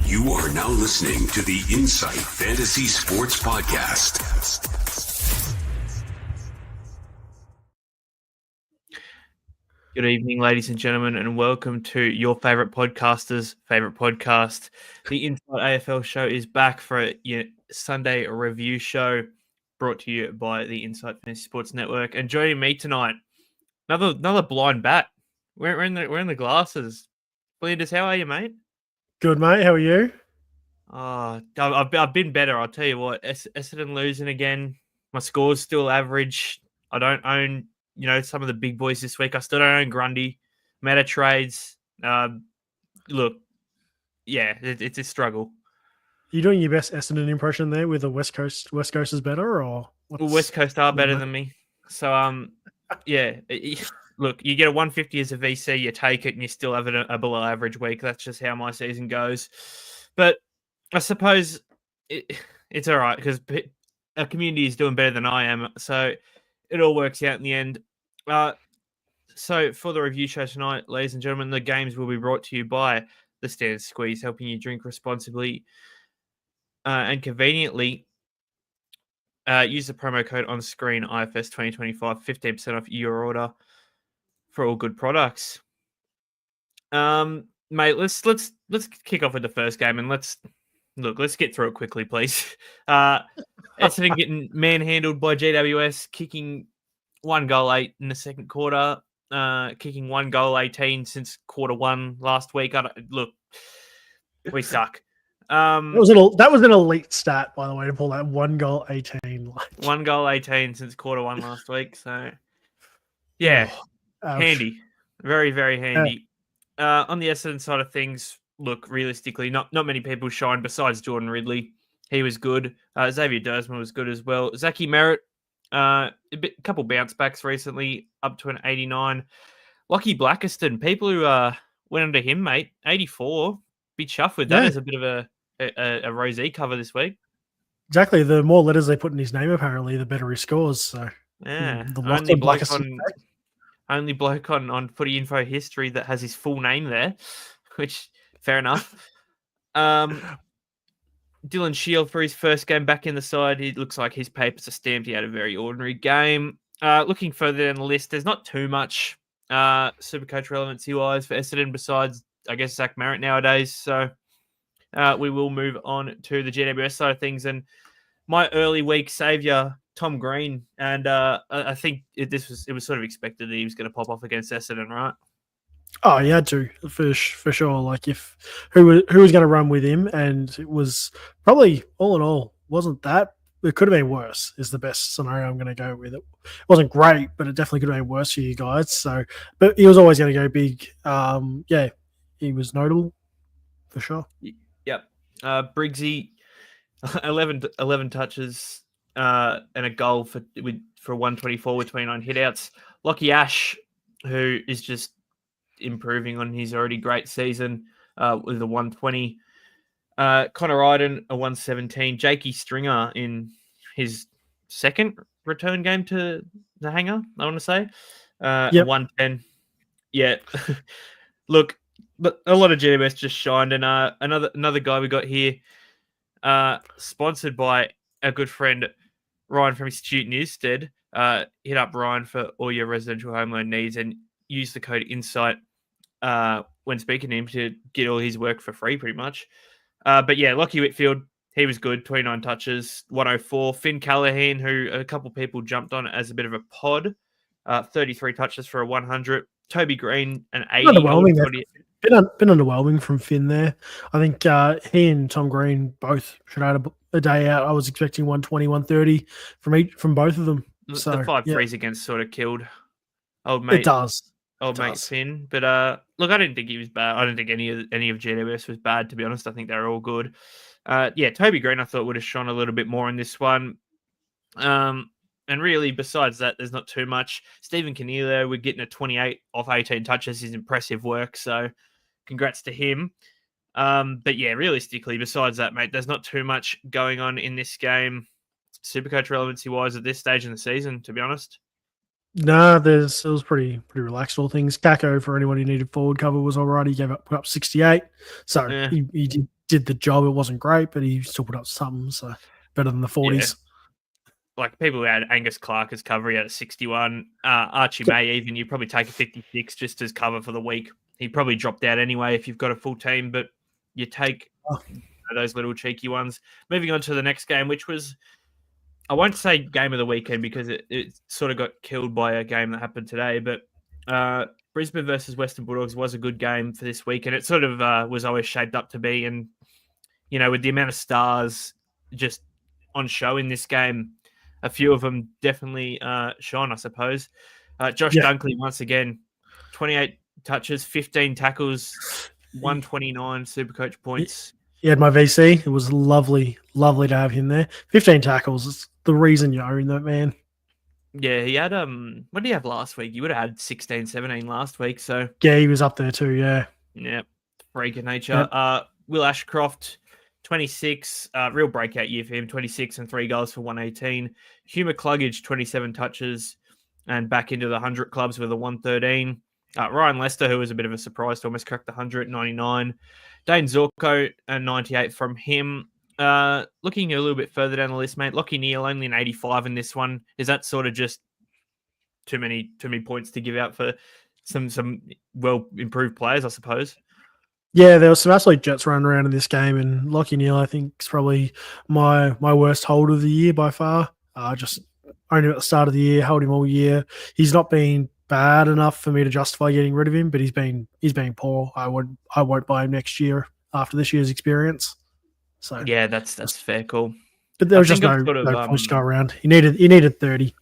You are now listening to the Insight Fantasy Sports Podcast. Good evening, ladies and gentlemen, and welcome to your favourite podcaster's favourite podcast. The Inside AFL show is back for your Sunday review show, brought to you by the Insight Fantasy Sports Network. And joining me tonight, another blind bat. We're in the glasses. Flanders, how are you, mate? Good, mate. How are you? I've been better. I'll tell you what. Essendon losing again. My score's still average. I don't own, some of the big boys this week. I still don't own Grundy. Meta trades. Look, yeah, it's a struggle. You doing your best Essendon impression there with the West Coast? West Coast is better, or well, West Coast are better than me. So yeah. Look, you get a 150 as a VC, you take it, and you still have a below average week. That's just how my season goes. But I suppose it's all right because our community is doing better than I am, so it all works out in the end. So for the review show tonight, ladies and gentlemen, the games will be brought to you by the Standard Squeeze, helping you drink responsibly and conveniently. Use the promo code on screen, IFS 2025, 15% off your order for all good products. Mate, let's kick off with the first game and let's get through it quickly, please. Essendon getting manhandled by GWS, kicking 1 goal 8 in the second quarter, kicking 1 goal 18 since quarter 1 last week. We suck. That was an elite stat, by the way, to pull that 1 goal 18. 1 goal 18 since quarter 1 last week. So, yeah, handy, very, very handy. On the Essendon side of things, look, realistically, not many people shine besides Jordan Ridley. He was good. Xavier Dersman was good as well. Zachy Merritt, a couple bounce backs recently, up to an 89. Lockie Blackiston, people who went under him, mate, 84. Be chuffed with that as a bit of a rosé cover this week. Exactly. The more letters they put in his name, apparently, the better he scores. So yeah, the only bloke on Footy Info history that has his full name there, which fair enough. Dylan Shield for his first game back in the side. It looks like his papers are stamped. He had a very ordinary game. Looking further down the list, there's not too much Supercoach relevancy-wise for Essendon besides, I guess, Zach Merritt nowadays. So we will move on to the GWS side of things. And my early week saviour, Tom Green, and I think it was sort of expected that he was going to pop off against Essendon, right? Oh, he had to for sure. Like who was going to run with him, and it was probably all in all wasn't that. It could have been worse. Is the best scenario I'm going to go with. It wasn't great, but it definitely could have been worse for you guys. So, but he was always going to go big. Yeah, he was notable for sure. Yep. Briggsy, 11 touches. And a goal for 124 with 29 hitouts. Lockie Ash, who is just improving on his already great season with a 120. Connor Iden, a 117. Jakey Stringer in his second return game to the hangar, I want to say. A 110. Yeah. Look, but a lot of GWS just shined. And another guy we got here, sponsored by our good friend Ryan from Student Newstead. Hit up Ryan for all your residential home loan needs and use the code INSIGHT when speaking to him to get all his work for free, pretty much. But yeah, Lockie Whitfield, he was good, 29 touches, 104. Finn Callaghan, who a couple people jumped on as a bit of a pod, 33 touches for a 100. Toby Green, an 80. Been underwhelming from Finn there. I think he and Tom Green both should have had a day out. I was expecting 120, 130 from both of them. So, the 5 threes against sort of killed old mate. It does. Mate Finn. But look, I didn't think he was bad. I didn't think any of GWS was bad, to be honest. I think they're all good. Toby Green I thought would have shone a little bit more in this one. And really, besides that, there's not too much. Stephen Canello, we're getting a 28 off 18 touches. Is impressive work. So congrats to him. But yeah, realistically, besides that, mate, there's not too much going on in this game, Supercoach relevancy-wise at this stage in the season, to be honest. No, it was pretty relaxed, all things. Kako, for anyone who needed forward cover, was all right. He put up 68. So he did the job. It wasn't great, but he still put up something, so better than the 40s. Like people who had Angus Clark as cover, he had a 61. Archie May, even you probably take a 56 just as cover for the week. He probably dropped out anyway if you've got a full team, but you take those little cheeky ones. Moving on to the next game, which was, I won't say game of the weekend because it sort of got killed by a game that happened today, but Brisbane versus Western Bulldogs was a good game for this week, and it sort of was always shaped up to be. And, you know, with the amount of stars just on show in this game, a few of them definitely shone, I suppose. Josh Dunkley, once again, 28 touches, 15 tackles, 129 SuperCoach points. He had my VC. It was lovely to have him there. 15 tackles. It's the reason you own that man. Yeah, he had, what did he have last week? He would have had 16, 17 last week. So yeah, he was up there too, yeah. Yeah, freak of nature. Yep. Will Ashcroft, 26, real breakout year for him, 26 and 3 goals for 118. Hugh McCluggage, 27 touches and back into the 100 clubs with a 113. Ryan Lester, who was a bit of a surprise to almost crack the 100, 99. Dane Zorko, 98 from him. Looking a little bit further down the list, mate, Lockie Neal, only an 85 in this one. Is that sort of just too many points to give out for some well-improved players, I suppose? Yeah, there was some absolute jets running around in this game, and Lockie Neal, I think, is probably my worst hold of the year by far. Just owned him at the start of the year, held him all year. He's not been bad enough for me to justify getting rid of him, but he's been poor. I won't buy him next year after this year's experience. So yeah, that's fair call. But there was just no push to go around. He needed 30.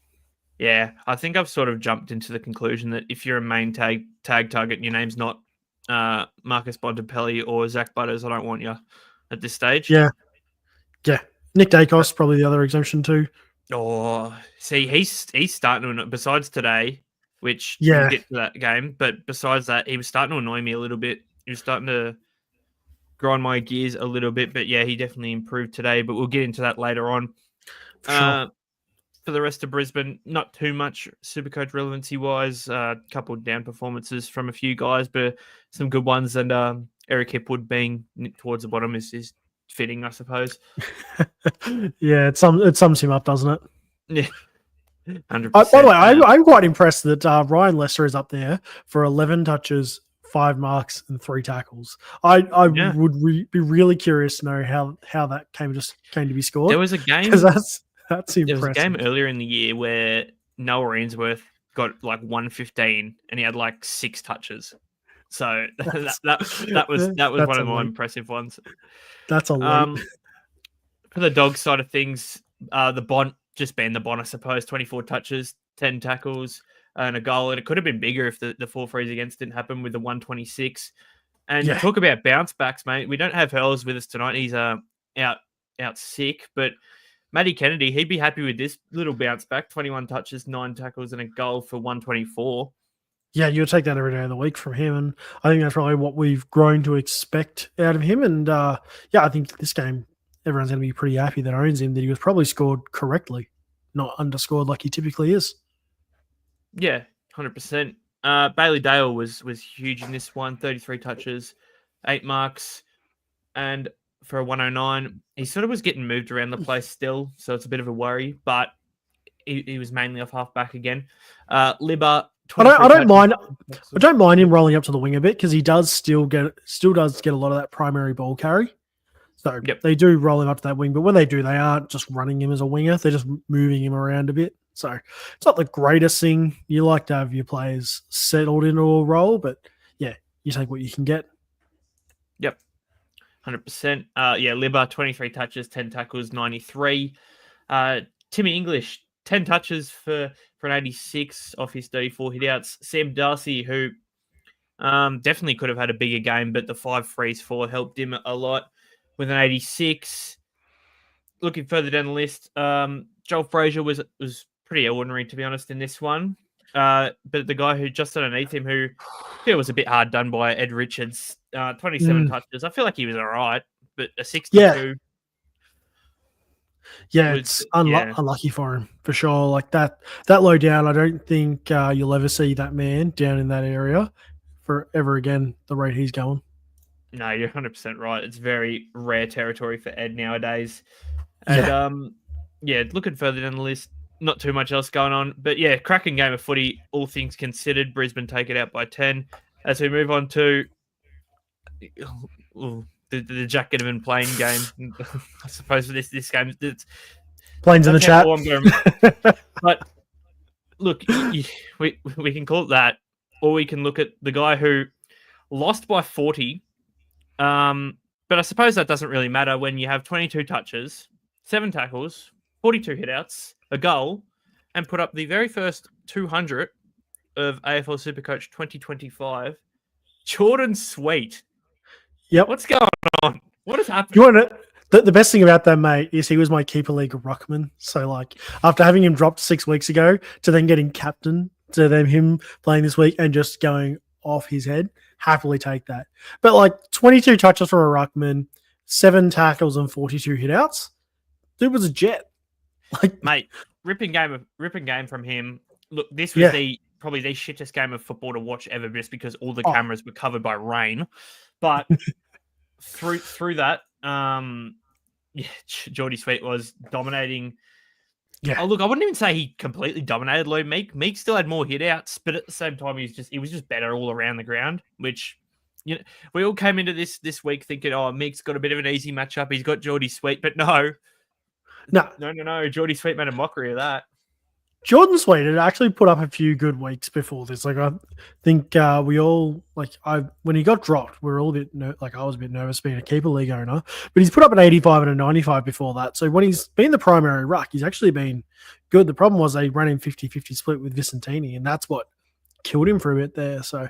Yeah, I think I've sort of jumped into the conclusion that if you're a main tag target and your name's not Marcus Bontempelli or Zach Butters, I don't want you at this stage. Yeah. Nick Dacos, probably the other exemption too. Oh, see, he's starting to, besides today, which we'll get to that game, but besides that, he was starting to annoy me a little bit. He was starting to grind my gears a little bit, but yeah, he definitely improved today, but we'll get into that later on. Sure. For the rest of Brisbane, not too much SuperCoach relevancy-wise. A couple of down performances from a few guys, but some good ones. And Eric Hipwood being towards the bottom is fitting, I suppose. Yeah, it sums him up, doesn't it? Yeah, 100%. By the way, I'm quite impressed that Ryan Lester is up there for 11 touches, 5 marks, and 3 tackles. I would be really curious to know how that came to be scored. There was a game. That's impressive. There was a game earlier in the year where Noah Ainsworth got like 115 and he had like 6 touches. So that was one of the more impressive ones. That's a lot. For the Dogs side of things, the Bont, just being the Bont, I suppose, 24 touches, 10 tackles, and a goal. And it could have been bigger if the 4 frees against didn't happen with the 126. And talk about bounce backs, mate. We don't have Hurls with us tonight. He's out sick, but Matty Kennedy, he'd be happy with this little bounce back. 21 touches, 9 tackles, and a goal for 124. Yeah, you'll take that every day of the week from him. And I think that's probably what we've grown to expect out of him. And I think this game, everyone's going to be pretty happy that owns him, that he was probably scored correctly, not underscored like he typically is. Yeah, 100%. Bailey Dale was huge in this one. 33 touches, 8 marks, and for a 109. He sort of was getting moved around the place still, so it's a bit of a worry, but he was mainly off half back again. Libba, I don't mind him rolling up to the wing a bit because he does still get a lot of that primary ball carry. So they do roll him up to that wing, but when they do, they aren't just running him as a winger. They're just moving him around a bit. So it's not the greatest thing. You like to have your players settled into a role, but yeah, you take what you can get. Yep. 100%. Libba, 23 touches, 10 tackles, 93. Timmy English, 10 touches for an 86 off his 34 hitouts. Sam Darcy, who definitely could have had a bigger game, but the 5 frees 4 helped him a lot with an 86. Looking further down the list, Joel Frazier was pretty ordinary, to be honest, in this one. But the guy who just underneath him, who I feel was a bit hard done by, Ed Richards, 27 touches. I feel like he was all right, but a 62. Yeah, it's unlucky for him, for sure. Like that low down, I don't think you'll ever see that man down in that area forever again, the rate he's going. No, you're 100% right. It's very rare territory for Ed nowadays. And looking further down the list, not too much else going on. But yeah, cracking game of footy, all things considered. Brisbane take it out by 10. As we move on to the Jack Ginnivan playing game. I suppose this game... Planes in the chat. But look, we can call it that, or we can look at the guy who lost by 40. But I suppose that doesn't really matter when you have 22 touches, 7 tackles, 42 hitouts, a goal, and put up the very first 200 of AFL SuperCoach 2025. Jordan Sweet. Yep. What's going on? What has happened? You want to, the best thing about that, mate, is he was my keeper league ruckman. So, like, after having him dropped 6 weeks ago to then getting captain, to then him playing this week and just going off his head, happily take that. But, like, 22 touches for a ruckman, 7 tackles and 42 hitouts. Dude was a jet. Like, mate, ripping game from him. Look, this was probably the shittest game of football to watch ever, just because all the cameras were covered by rain. But through that, Geordie Sweet was dominating. Yeah. Oh, look, I wouldn't even say he completely dominated Lou Meek. Meek still had more hitouts, but at the same time, he was just better all around the ground. Which, we all came into this week thinking, oh, Meek's got a bit of an easy matchup. He's got Geordie Sweet, but no. Geordie Sweet made a mockery of that. Jordan Sweet had actually put up a few good weeks before this. Like, I think we all, when he got dropped, we were all a bit, I was a bit nervous being a keeper league owner, but he's put up an 85 and a 95 before that. So when he's been the primary ruck, he's actually been good. The problem was they ran him 50-50 split with Vicentini, and that's what killed him for a bit there. So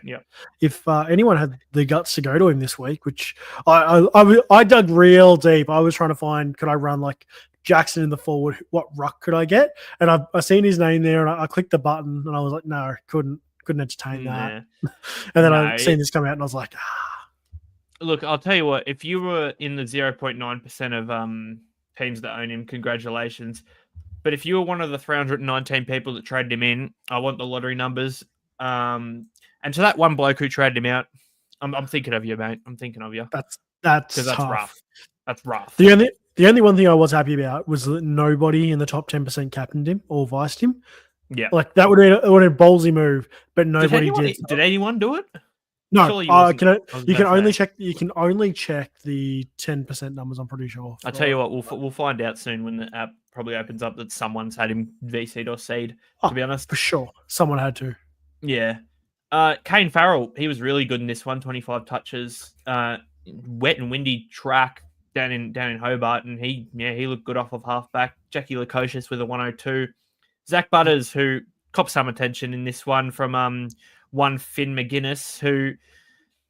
if anyone had the guts to go to him this week, which I dug real deep, I was trying to find, could I run like Jackson in the forward, what ruck could I get? And I seen his name there, and I clicked the button, and I was like, no, couldn't entertain that. And then I seen this come out, and I was like, Look, I'll tell you what, if you were in the 0.9% of teams that own him, congratulations. But if you were one of the 319 people that traded him in, I want the lottery numbers. And to that one bloke who traded him out, I'm thinking of you, mate. I'm thinking of you. That's rough. That's rough. The only one thing I was happy about was that nobody in the top 10% captained him or viced him. Yeah. Like, that would have been a ballsy move, but nobody did. Did anyone do it? No. You can only check the 10% numbers, I'm pretty sure. I'll tell you what, we'll find out soon when the app probably opens up that someone's had him VC'd or C'd, to be honest. For sure. Someone had to. Yeah. Kane Farrell, he was really good in this one, 25 touches. Wet and windy track down in Hobart, and he looked good off of halfback. Jackie Lukosius with a 102. Zach Butters, who copped some attention in this one from one Finn McGuinness, who,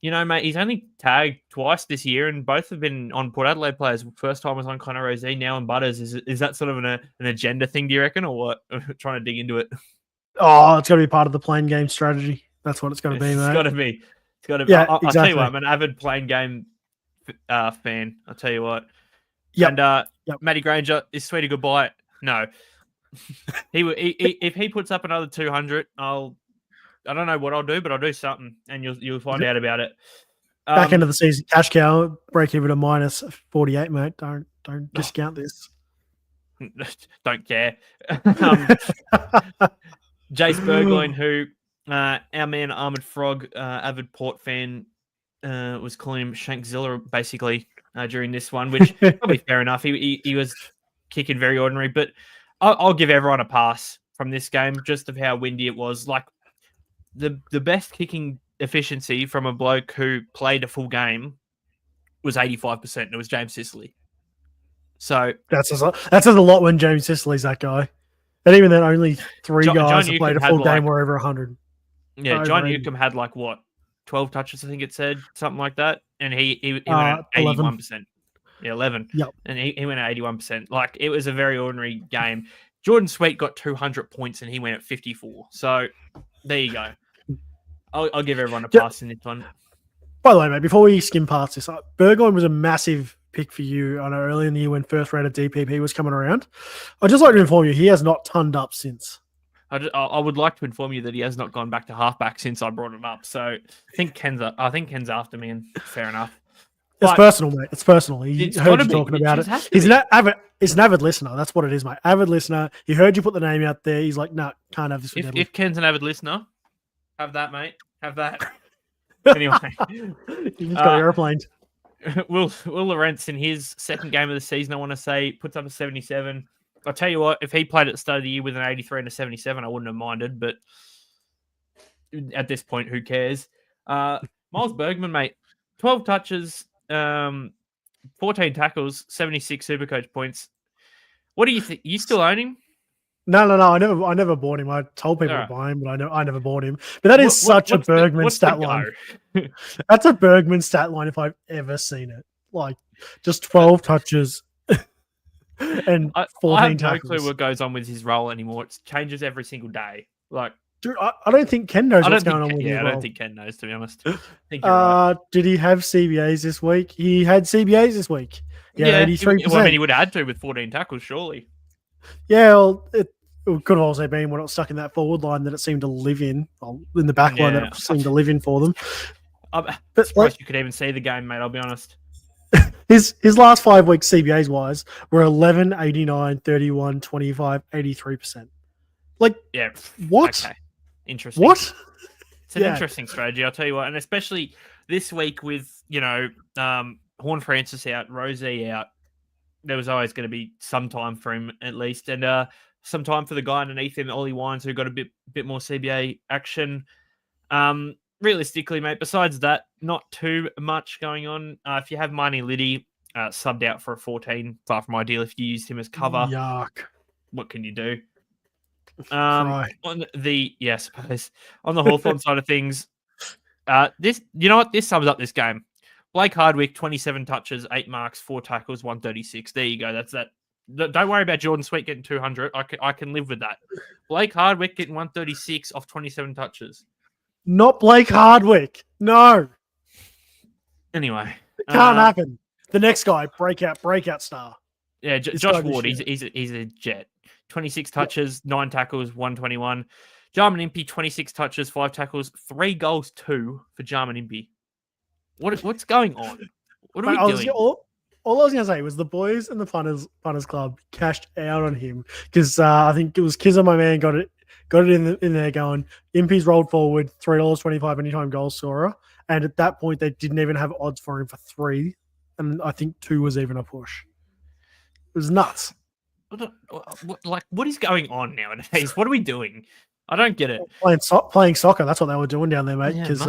mate, he's only tagged twice this year, and both have been on Port Adelaide players. First time was on Connor Rosé, now on Butters. Is that sort of an agenda thing, do you reckon, or what? I'm trying to dig into it. Oh, it's got to be part of the playing game strategy. That's what it's got to be, mate. It's got to be. Yeah, I'll exactly. tell you what, I'm an avid playing game fan. I'll tell you what. Yep. And Matty Granger, is Sweetie goodbye? No. If he puts up another 200, I don't know what I'll do, but I'll do something, and you'll find out about it. Back end of the season, cash cow, break even at minus 48, mate. Don't discount this. Don't care. Jace Burgoyne, who our man Ahmed Frog, avid Port fan, was calling him Shankzilla basically during this one, which probably fair enough. He was kicking very ordinary, but I'll give everyone a pass from this game just of how windy it was. Like, the best kicking efficiency from a bloke who played a full game was 85%, and it was James Sicily. So that says a lot when James Sicily's that guy. And even then, only three guys that played a full game were over 100. Yeah, John Newcombe had 12 touches, I think it said, something like that, and he went at 81%. Yeah, 11. Yep. And he went at 81%. Like, it was a very ordinary game. Jordan Sweet got 200 points, and he went at 54. So there you go. I'll give everyone a pass in this one. By the way, mate, before we skim past this, Burgoyne was a massive pick for you. I know early in the year when first round of DPP was coming around. I'd just like to inform you, he has not tonned up since. I would like to inform you that he has not gone back to halfback since I brought him up. So I think Ken's after me, and fair enough. It's personal, mate. It's personal. He It's heard gotta you be. talking It about just it. has to He's be. an avid listener. That's what it is, mate. Avid listener. He heard you put the name out there. He's like, nah, can't have this for Deadly. If Ken's an avid listener, have that, mate. Have that. Anyway, You just got airplaned. Will Lawrence in his second game of the season, I want to say, puts up a 77. I'll tell you what, if he played at the start of the year with an 83 and a 77, I wouldn't have minded. But at this point, who cares? Miles Bergman, mate, 12 touches, 14 tackles, 76 Supercoach points. What do you think? You still own him? No. I never bought him. I told people to buy him, but I never bought him. But that is What's a Bergman stat line. That's a Bergman stat line if I've ever seen it. Like just 12 touches and 14 I have tackles. no clue what goes on with his role anymore. It changes every single day. Like, dude, I don't think Ken knows what's going on with him. Yeah, I don't think Ken knows, to be honest. I think you're right. Did he have CBAs this week? He had CBAs this week. Yeah, 83%. Well, I mean, he would have had to with 14 tackles, surely. Yeah, well, it could have also been when it was stuck in that forward line that it seemed to live in the back line that it seemed to live in for them. I'm surprised you could even see the game, mate, I'll be honest. His last 5 weeks CBAs wise were 11, 89, 31, 25, 83%. Like, yeah, what? Okay. Interesting. What? It's an interesting strategy, I'll tell you what. And especially this week with, Horn Francis out, Rosie out, there was always going to be some time for him at least. And some time for the guy underneath him, Ollie Wines, who got a bit more CBA action. Realistically, mate, besides that, not too much going on. If you have Marnie Liddy subbed out for a 14, far from ideal if you used him as cover. Yuck. What can you do? Right. On the Hawthorn side of things, this sums up this game. Blake Hardwick, 27 touches, 8 marks, 4 tackles, 136. There you go. That's that. Don't worry about Jordan Sweet getting 200. I can live with that. Blake Hardwick getting 136 off 27 touches. Not Blake Hardwick. No. Anyway. It can't happen. The next guy, breakout star. Yeah, Josh Ward, he's a jet. 26 touches, 9 tackles, 121. Jarman Impey, 26 touches, 5 tackles, 3 goals, 2 for Jarman Impey. What's going on? What are we doing? All I was going to say was the boys and the punters club cashed out on him because I think it was Kizza, my man, got it in there going, Impey's rolled forward, $3.25 anytime goal scorer. And at that point, they didn't even have odds for him for 3. And I think 2 was even a push. It was nuts. What is going on nowadays? What are we doing? I don't get it. Playing soccer. That's what they were doing down there, mate. Because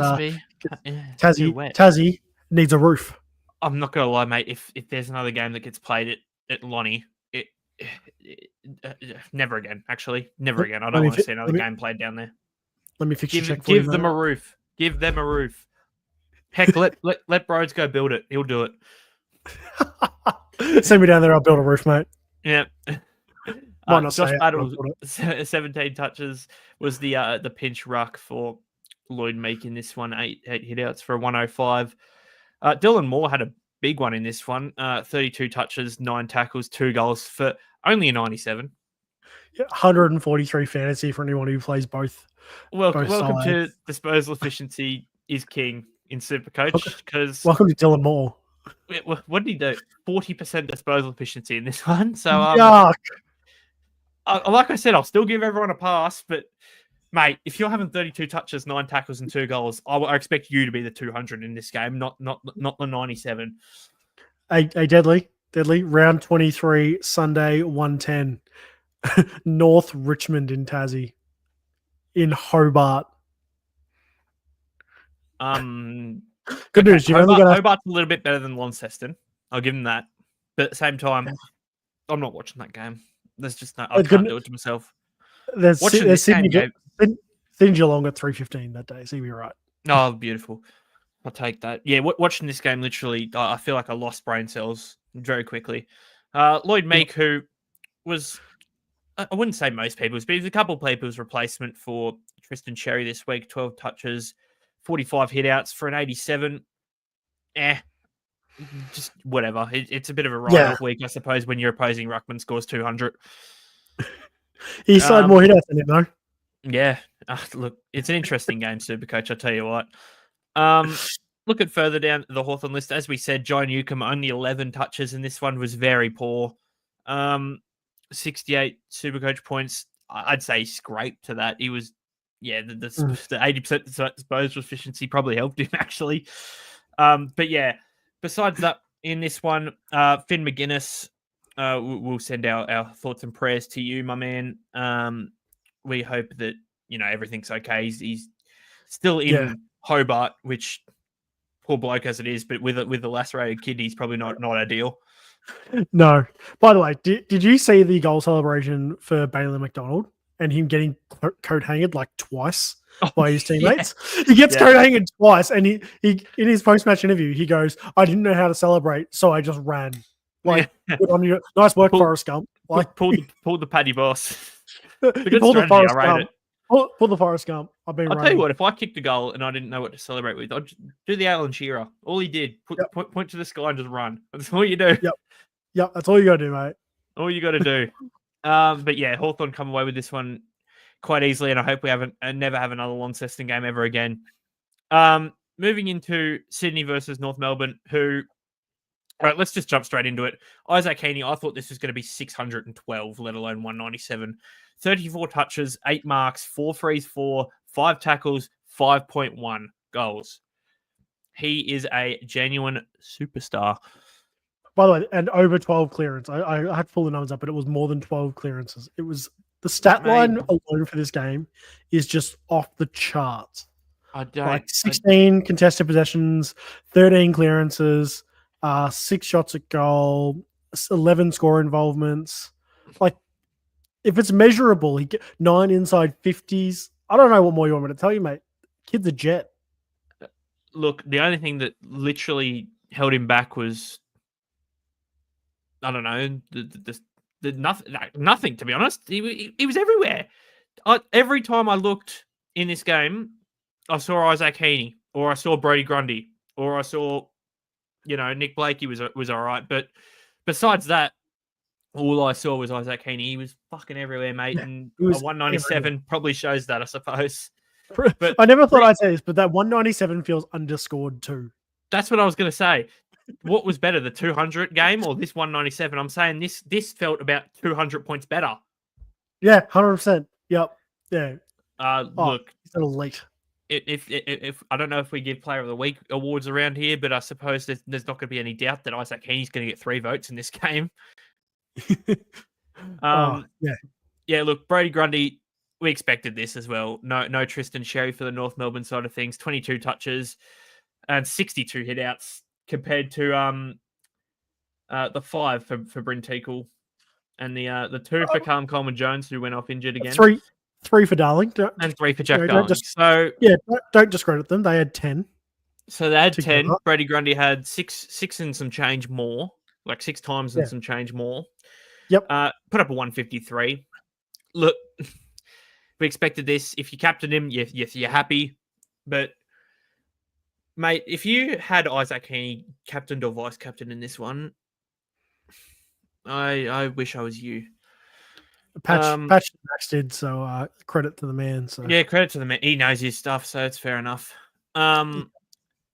Tassie needs a roof. I'm not gonna lie, mate. If there's another game that gets played at Lonnie, never again. Actually, never again. I don't want to see another game played down there. Let me fix your check for you. Give them a roof. Give them a roof. Heck, let Broads go build it. He'll do it. Send me down there. I'll build a roof, mate. Yeah. Josh Battles, 17 touches, was the pinch ruck for Lloyd Meek in this one. 8 hitouts for a 105. Dylan Moore had a big one in this one. 32 touches, 9 tackles, 2 goals for only a 97. Yeah, 143 fantasy for anyone who plays both. Welcome to disposal efficiency is king in Supercoach. Because welcome to Dylan Moore. What did he do? 40% disposal efficiency in this one. So yuck. Like I said, I'll still give everyone a pass, but mate, if you're having 32 touches, 9 tackles, and 2 goals, I expect you to be the 200 in this game, not the 97. Hey, Deadly, round 23, Sunday, 110, North Richmond in Tassie, in Hobart. Good news. Hobart's a little bit better than Launceston. I'll give them that. But at the same time, I'm not watching that game. There's just no. I can't do it to myself. There's Sydney Geelong at 3:15 that day. So you'll be right. Oh, beautiful. I'll take that. Yeah, watching this game, literally, I feel like I lost brain cells very quickly. Lloyd Meek, who was, I wouldn't say most people's, but he was a couple of people's replacement for Tristan Sherry this week. 12 touches, 45 hitouts for an 87. Just whatever. It's a bit of a write-off week, I suppose, when your opposing ruckman scores 200. He signed more hitouts than him, though. Yeah. Look, it's an interesting game, Supercoach, I'll tell you what. looking further down the Hawthorn list, as we said, Joe Newcombe only 11 touches, and this one was very poor. 68 Supercoach points. I'd say scraped to that. He was, the 80% disposal efficiency probably helped him actually. But yeah, besides that, in this one, Finn McGuinness, we'll send our thoughts and prayers to you, my man. We hope that everything's okay. He's still in Hobart, which poor bloke as it is, but with a lacerated kidney, he's probably not ideal. No. By the way, did you see the goal celebration for Bailey McDonald and him getting coat hanged like twice by his teammates? Yeah. He gets coat hanged twice, and he in his post-match interview, he goes, "I didn't know how to celebrate, so I just ran." Like, good on you. Nice work, Forrest Gump. Like, pull the Paddy Boss. Pull the Forrest Gump. Pull the Forrest Gump. I'll tell you what, if I kicked a goal and I didn't know what to celebrate with, I'd do the Alan Shearer. All he did, point to the sky and just run. That's all you do. Yep, that's all you got to do, mate. All you got to do. But yeah, Hawthorn come away with this one quite easily, and I hope we never have another Launceston game ever again. Moving into Sydney versus North Melbourne, all right, let's just jump straight into it. Isaac Heaney, I thought this was going to be 612, let alone 197. 34 touches, 8 marks, 4 frees, 4, 5 tackles, 5.1 goals. He is a genuine superstar. By the way, and over 12 clearance. I had to pull the numbers up, but it was more than 12 clearances. It was the stat line alone for this game is just off the charts. 16 contested possessions, 13 clearances, 6 shots at goal, 11 score involvements. Like, if it's measurable, he get 9 inside 50s. I don't know what more you want me to tell you, mate. Kid's a jet. Look, the only thing that literally held him back was, I don't know, nothing, to be honest. He was everywhere. Every time I looked in this game, I saw Isaac Heaney, or I saw Brodie Grundy, or I saw, Nick Blakey was all right. But besides that, all I saw was Isaac Heaney. He was fucking everywhere, mate. And a 197 everywhere. Probably shows that, I suppose. But I never thought I'd say this, but that 197 feels underscored too. That's what I was going to say. What was better, the 200 game or this 197? I'm saying this felt about 200 points better. Yeah, 100%. Yep. Yeah. Look, it's elite. If I don't know if we give Player of the Week awards around here, but I suppose there's not going to be any doubt that Isaac Heaney's going to get 3 votes in this game. Yeah. Look, Brodie Grundy, we expected this as well. No Tristan Sherry for the North Melbourne side of things. 22 touches and 62 hitouts compared to the 5 for Bryn Teakle and the 2 for Callum Coleman Jones, who went off injured again. 3 for Darling and 3 for Jack Darling. Don't discredit them. They had 10. So they had 10. Brodie Grundy had six and some change more, like 6 times and some change more. Yep. Put up a 153. Look, we expected this. If you captain him, you're happy. But, mate, if you had Isaac Heaney captained or vice captain in this one, I wish I was you. Patch Max did, so credit to the man. So yeah, credit to the man. He knows his stuff, so it's fair enough.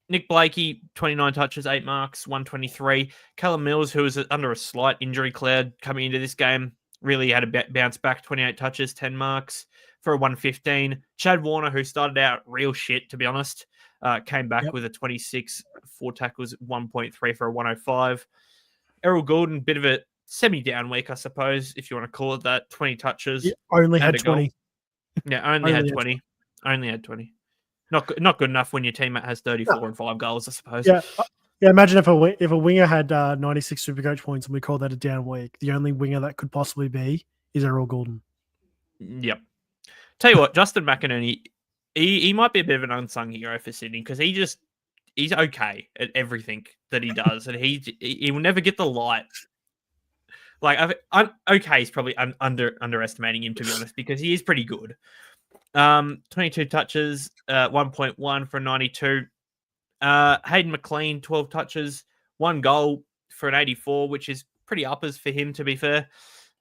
Nick Blakey, 29 touches, 8 marks, 123. Callum Mills, who was under a slight injury cloud coming into this game, really had a bounce back, 28 touches, 10 marks for a 115. Chad Warner, who started out real shit, to be honest, came back with a 26, 4 tackles, 1.3 for a 105. Errol Goulden, bit of a semi-down week, I suppose, if you want to call it that. 20 touches. Only had 20. Yeah, only had 20. Only had 20. Not good enough when your teammate has 34 and 5 goals, I suppose. Yeah. Imagine if a winger had 96 Supercoach points and we call that a down week. The only winger that could possibly be is Errol Goulden. Yep. Tell you what, Justin McInerney, he might be a bit of an unsung hero for Sydney because he's okay at everything that he does, and he will never get the light. Like, okay, he's probably underestimating him, to be honest, because he is pretty good. 22 touches, 1.1 for a 92. Hayden McLean, 12 touches, 1 goal for an 84, which is pretty uppers for him, to be fair.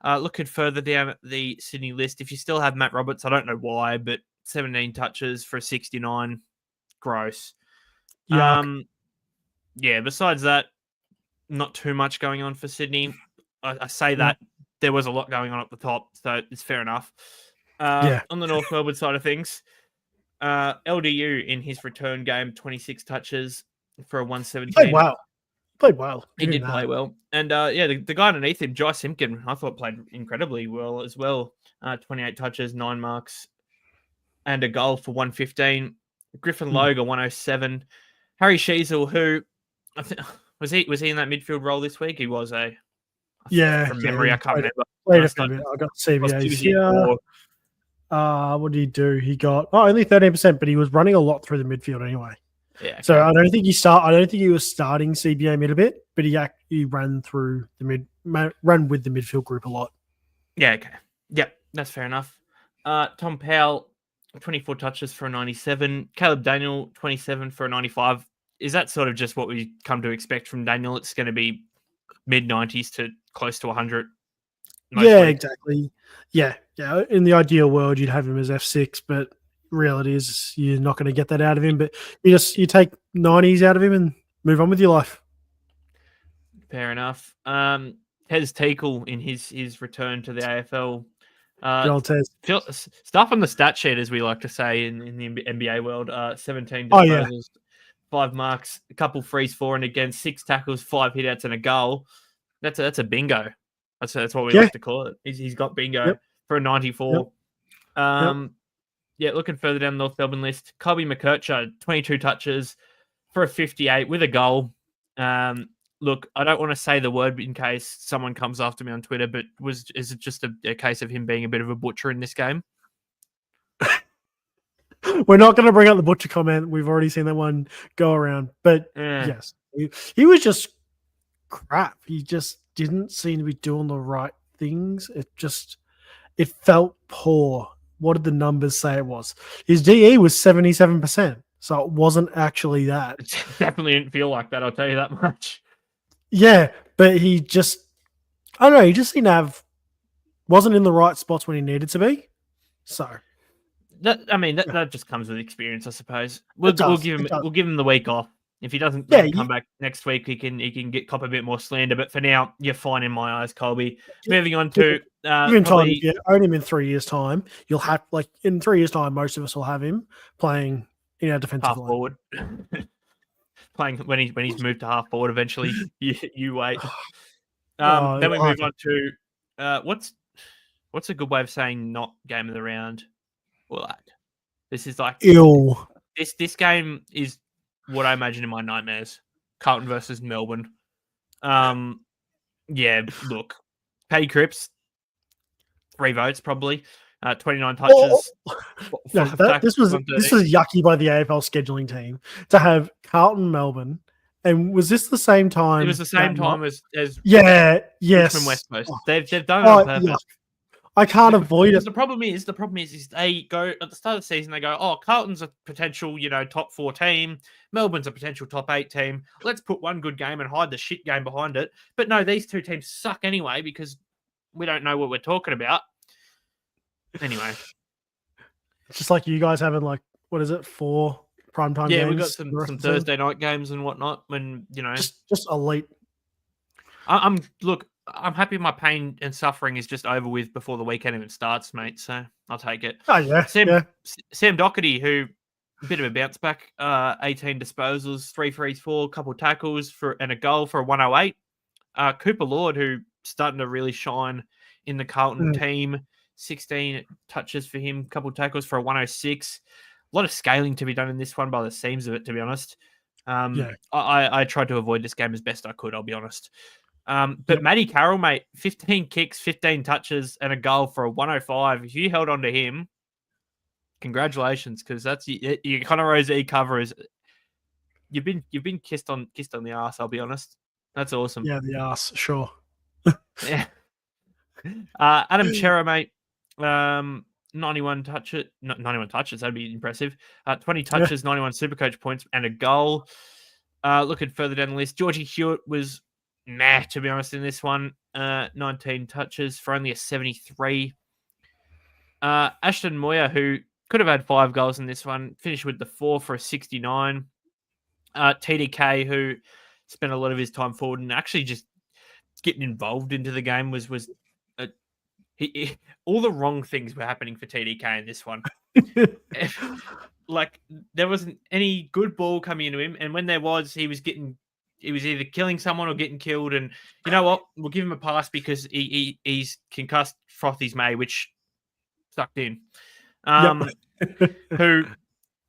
Looking further down the Sydney list, if you still have Matt Roberts, I don't know why, but 17 touches for a 69. Gross. Yuck. Yeah, besides that, not too much going on for Sydney. I say Yeah. that there was a lot going on at the top, so it's fair enough. Yeah. On the North Melbourne side of things, LDU in his return game, 26 touches for a Played 117. well. Played well. He Give him did play that. well. And the guy underneath him, Jai Simpkin, I thought played incredibly well as well. 28 touches, 9 marks, and a goal for 115. Griffin Loga, 107. Harry Sheasel, who I think was he in that midfield role this week? He was Yeah. from memory, He I can't remember. played a fair bit. I got CBAs here. What did he do? He got only 13%, but he was running a lot through the midfield anyway. Yeah. Okay. So I don't think he was starting CBA mid a bit, but he ran through ran with the midfield group a lot. Yeah. Okay. Yep. That's fair enough. Tom Powell, 24 touches for a 97. Caleb Daniel, 27 for a 95. Is that sort of just what we come to expect from Daniel? It's going to be mid 90s to close to 100. Yeah, exactly. Yeah. In the ideal world, you'd have him as F6, but reality is you're not going to get that out of him. But you take 90s out of him and move on with your life. Fair enough. Tez Teakle in his return to the AFL. Good old Tez. Stuff on the stat sheet, as we like to say in the NBA world. 17 disposals, 5 marks, a couple frees for and against, 6 tackles, 5 hitouts, and a goal. That's a bingo. That's what we like to call it. He's got bingo for a 94. Yeah, looking further down the North Melbourne list, Colby McKercher, 22 touches for a 58 with a goal. Look, I don't want to say the word in case someone comes after me on Twitter, but is it just a case of him being a bit of a butcher in this game? We're not going to bring up the butcher comment. We've already seen that one go around. But yes, he was just crap. He just didn't seem to be doing the right things. It felt poor. What did the numbers say it was? His DE was 77%. So it wasn't actually that. It definitely didn't feel like that, I'll tell you that much. Yeah, but he just, I don't know, he just wasn't in the right spots when he needed to be. So. That just comes with experience, I suppose. We'll give him the week off. If he doesn't come back next week, he can cop a bit more slander. But for now, you're fine in my eyes, Colby. Moving on to if you own him in 3 years' time, you'll have in 3 years' time, most of us will have him playing in our defensive half line. Forward. Playing when he's moved to half forward eventually. You wait. Then we move on to what's a good way of saying not game of the round? Well, this is like ill. This game is what I imagine in my nightmares. Carlton versus Melbourne. Yeah, look. Paddy Cripps, 3 votes probably. 29 touches. This was yucky by the AFL scheduling team to have Carlton, Melbourne, and was this the same time? It was the same time as yes, Richmond West Coast. They've done it on purpose. Yeah. I can't avoid it. The problem is they go at the start of the season. They go, oh, Carlton's a potential, top 4 team. Melbourne's a potential top 8 team. Let's put one good game and hide the shit game behind it. But no, these 2 teams suck anyway because we don't know what we're talking about. Anyway, it's just like you guys having 4 primetime games. Yeah, we've got some Thursday night games and whatnot. When just elite. I'm happy my pain and suffering is just over with before the weekend even starts, mate. So I'll take it. Oh, yeah. Sam Doherty, who a bit of a bounce back, 18 disposals, 3 frees, 4, couple tackles and a goal for a 108. Cooper Lord, who starting to really shine in the Carlton team, 16 touches for him, couple tackles for a 106. A lot of scaling to be done in this one by the seams of it, to be honest. I tried to avoid this game as best I could, I'll be honest. But Matty Carroll, mate, 15 kicks, 15 touches, and a goal for a 105. If you held on to him, congratulations, because that's your Connor Rose cover is you've been kissed on the ass. I'll be honest, that's awesome. Yeah, the ass, sure. Yeah. Adam Chera, mate, 91 touches. That'd be impressive. 20 touches, 91 SuperCoach points, and a goal. Looking further down the list, Georgie Hewitt was to be honest, in this one. 19 touches for only a 73. Ashton Moyer, who could have had 5 goals in this one, finished with the 4 for a 69. TDK, who spent a lot of his time forward and actually just getting involved into the game was all the wrong things were happening for TDK in this one. Like there wasn't any good ball coming into him, and when there was, he was either killing someone or getting killed. And you know what? We'll give him a pass because he's concussed Frothy's May, which sucked in. Who,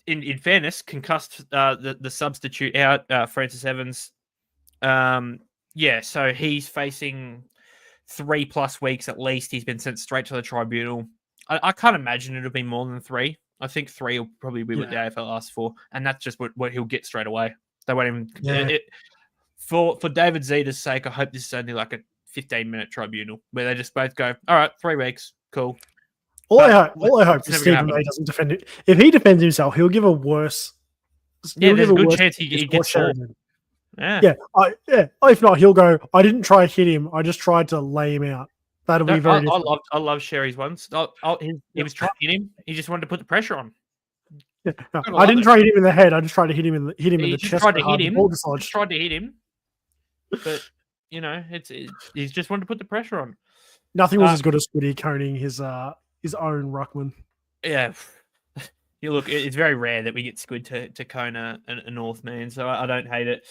in fairness, concussed the substitute out, Francis Evans. So he's facing 3+ weeks at least. He's been sent straight to the tribunal. I can't imagine it'll be more than 3. I think 3 will probably be what the AFL asks for, and that's just what he'll get straight away. They won't even. Yeah. For David Zeta's sake, I hope this is only like a 15-minute tribunal where they just both go, all right, 3 weeks, cool. All I hope is Stephen May doesn't defend it. If he defends himself, he'll give a worse. There's a good chance he gets 4. Yeah. If not, he'll go, I didn't try to hit him. I just tried to lay him out. That'll be very different. I love Sherry's ones. He was trying to hit him. He just wanted to put the pressure on. Yeah. No, I didn't try to hit him in the head. I just tried to hit him in the chest. Tried to hit him. Just tried to hit him. But, he's just wanted to put the pressure on. Nothing was as good as Squiddy coning his own ruckman. Yeah. Look, it's very rare that we get Squid to cone a Northman, so I don't hate it.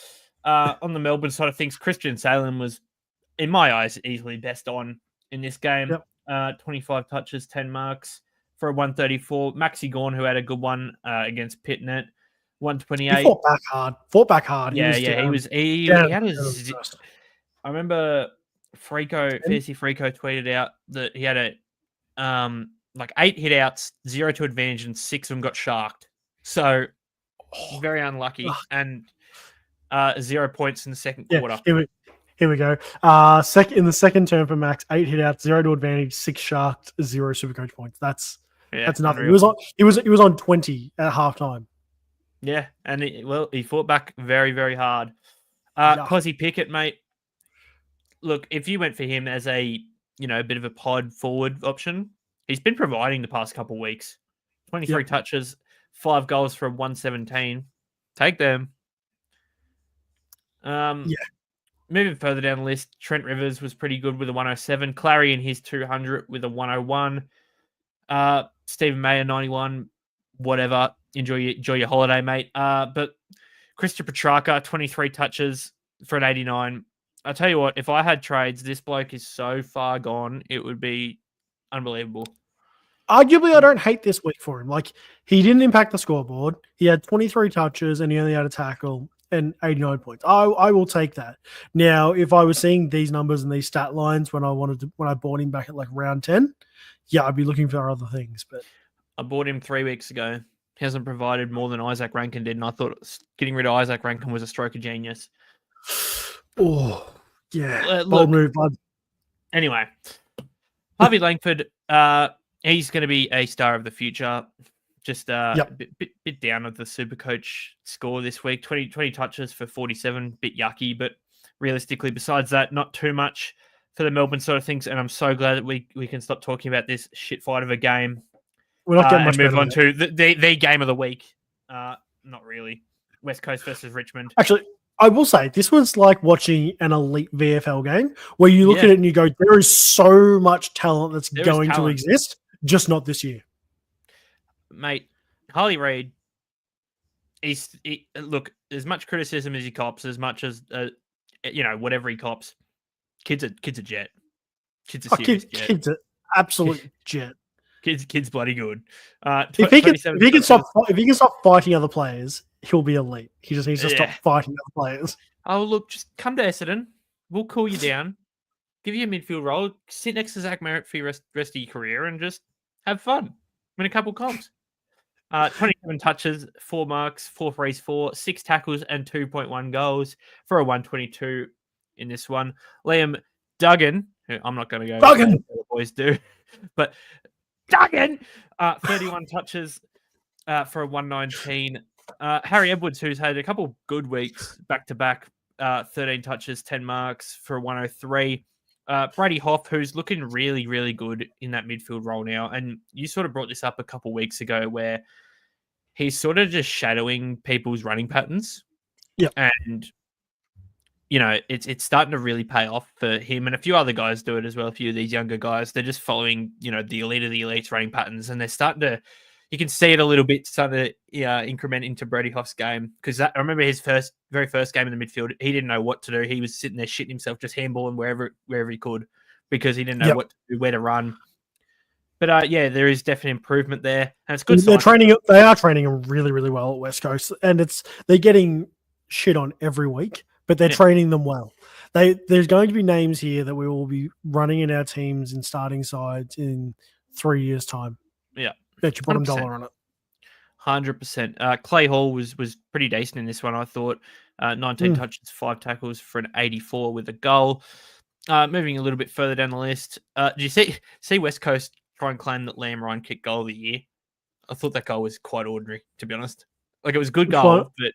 On the Melbourne side of things, Christian Salem was, in my eyes, easily best on in this game. Yep. 25 touches, 10 marks for a 134. Maxi Gawn, who had a good one against Pitnet, 128. He fought back hard. He had his. I remember Fantasy Freako tweeted out that he had a 8 hit outs, 0 to advantage, and 6 of them got sharked. So very unlucky, and 0 points in the second quarter. Here we go. In the second term for Max, 8 hit outs, 0 to advantage, 6 sharked, 0 Supercoach points. That's nothing. He was on 20 at halftime. Yeah, and he fought back very, very hard. Cozzy Pickett, mate. Look, if you went for him as a bit of a pod forward option, he's been providing the past couple of weeks. 23 touches, 5 goals for 117. Take them. Moving further down the list, Trent Rivers was pretty good with a 107. Clary in his 200 with a 101. Stephen Mayer 91. Whatever. Enjoy your holiday, mate. But Christian Petrarca 23 touches for an 89. I tell you what, if I had trades, this bloke is so far gone, it would be unbelievable. Arguably, I don't hate this week for him. Like, he didn't impact the scoreboard. He had 23 touches and he only had a tackle and 89 points. I will take that. Now, if I was seeing these numbers and these stat lines when I bought him back at like round 10, I'd be looking for other things. But I bought him 3 weeks ago. He hasn't provided more than Isaac Rankin did, and I thought getting rid of Isaac Rankin was a stroke of genius. Oh, yeah. Bold move, bud. Anyway, Harvey Langford, he's going to be a star of the future. Just a bit down of the Supercoach score this week. 20 touches for 47, bit yucky, but realistically, besides that, not too much for the Melbourne sort of things. And I'm so glad that we can stop talking about this shit fight of a game. We're not getting much and move on to the game of the week. Not really. West Coast versus Richmond. Actually, I will say this was like watching an elite VFL game where you look at it and you go, there is so much talent that's going to exist, just not this year. Mate, Harley Reid, look, as much criticism as he cops, as much as, whatever he cops, kid's a jet. Kid's a serious jet. Kid's an absolute jet. Kid's bloody good. If he can stop fighting other players, he'll be elite. He just needs to stop fighting other players. Oh, look, just come to Essendon. We'll cool you down. Give you a midfield role. Sit next to Zach Merritt for your rest of your career and just have fun. Win a couple comps. 27 touches, 4 marks, 4 frees, 4, 6 tackles, and 2.1 goals for a 122 in this one. Liam Duggan, who I'm not going to go Duggan, the boys do, but Duggan, 31 touches for a 119. Harry Edwards, who's had a couple good weeks back to back, 13 touches, 10 marks for a 103. Brady Hoff, who's looking really, really good in that midfield role now. And you sort of brought this up a couple weeks ago where he's sort of just shadowing people's running patterns. And it's starting to really pay off for him, and a few other guys do it as well. A few of these younger guys, they're just following, the elite of the elites running patterns, and they're starting to. You can see it a little bit starting to increment into Brady Hoff's game, because I remember his very first game in the midfield. He didn't know what to do. He was sitting there shitting himself, just handballing wherever he could, because he didn't know what to do, where to run. But there is definite improvement there, and it's good. They are training him really, really well at West Coast, and they're getting shit on every week, but they're training them well. There's going to be names here that we will be running in our teams and starting sides in 3 years' time. Yeah, bet you bottom dollar on it. 100%. Clay Hall was pretty decent in this one, I thought. 19 touches, 5 tackles for an 84 with a goal. Moving a little bit further down the list, did you see West Coast try and claim that Liam Ryan kicked goal of the year? I thought that goal was quite ordinary, to be honest. Like, it was a good goal, but...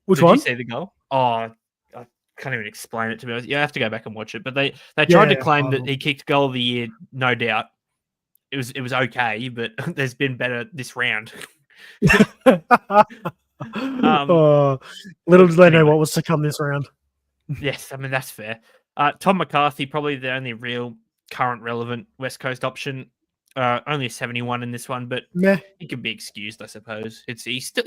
Which one? Did you see the goal? Oh, I can't even explain it, to be honest. You have to go back and watch it. But they tried to claim that he kicked goal of the year, no doubt. It was okay, but there's been better this round. Little did they know what was to come this round. Yes, I mean, that's fair. Tom McCarthy, probably the only real current relevant West Coast option. Only a 71 in this one, but he can be excused, I suppose. He's still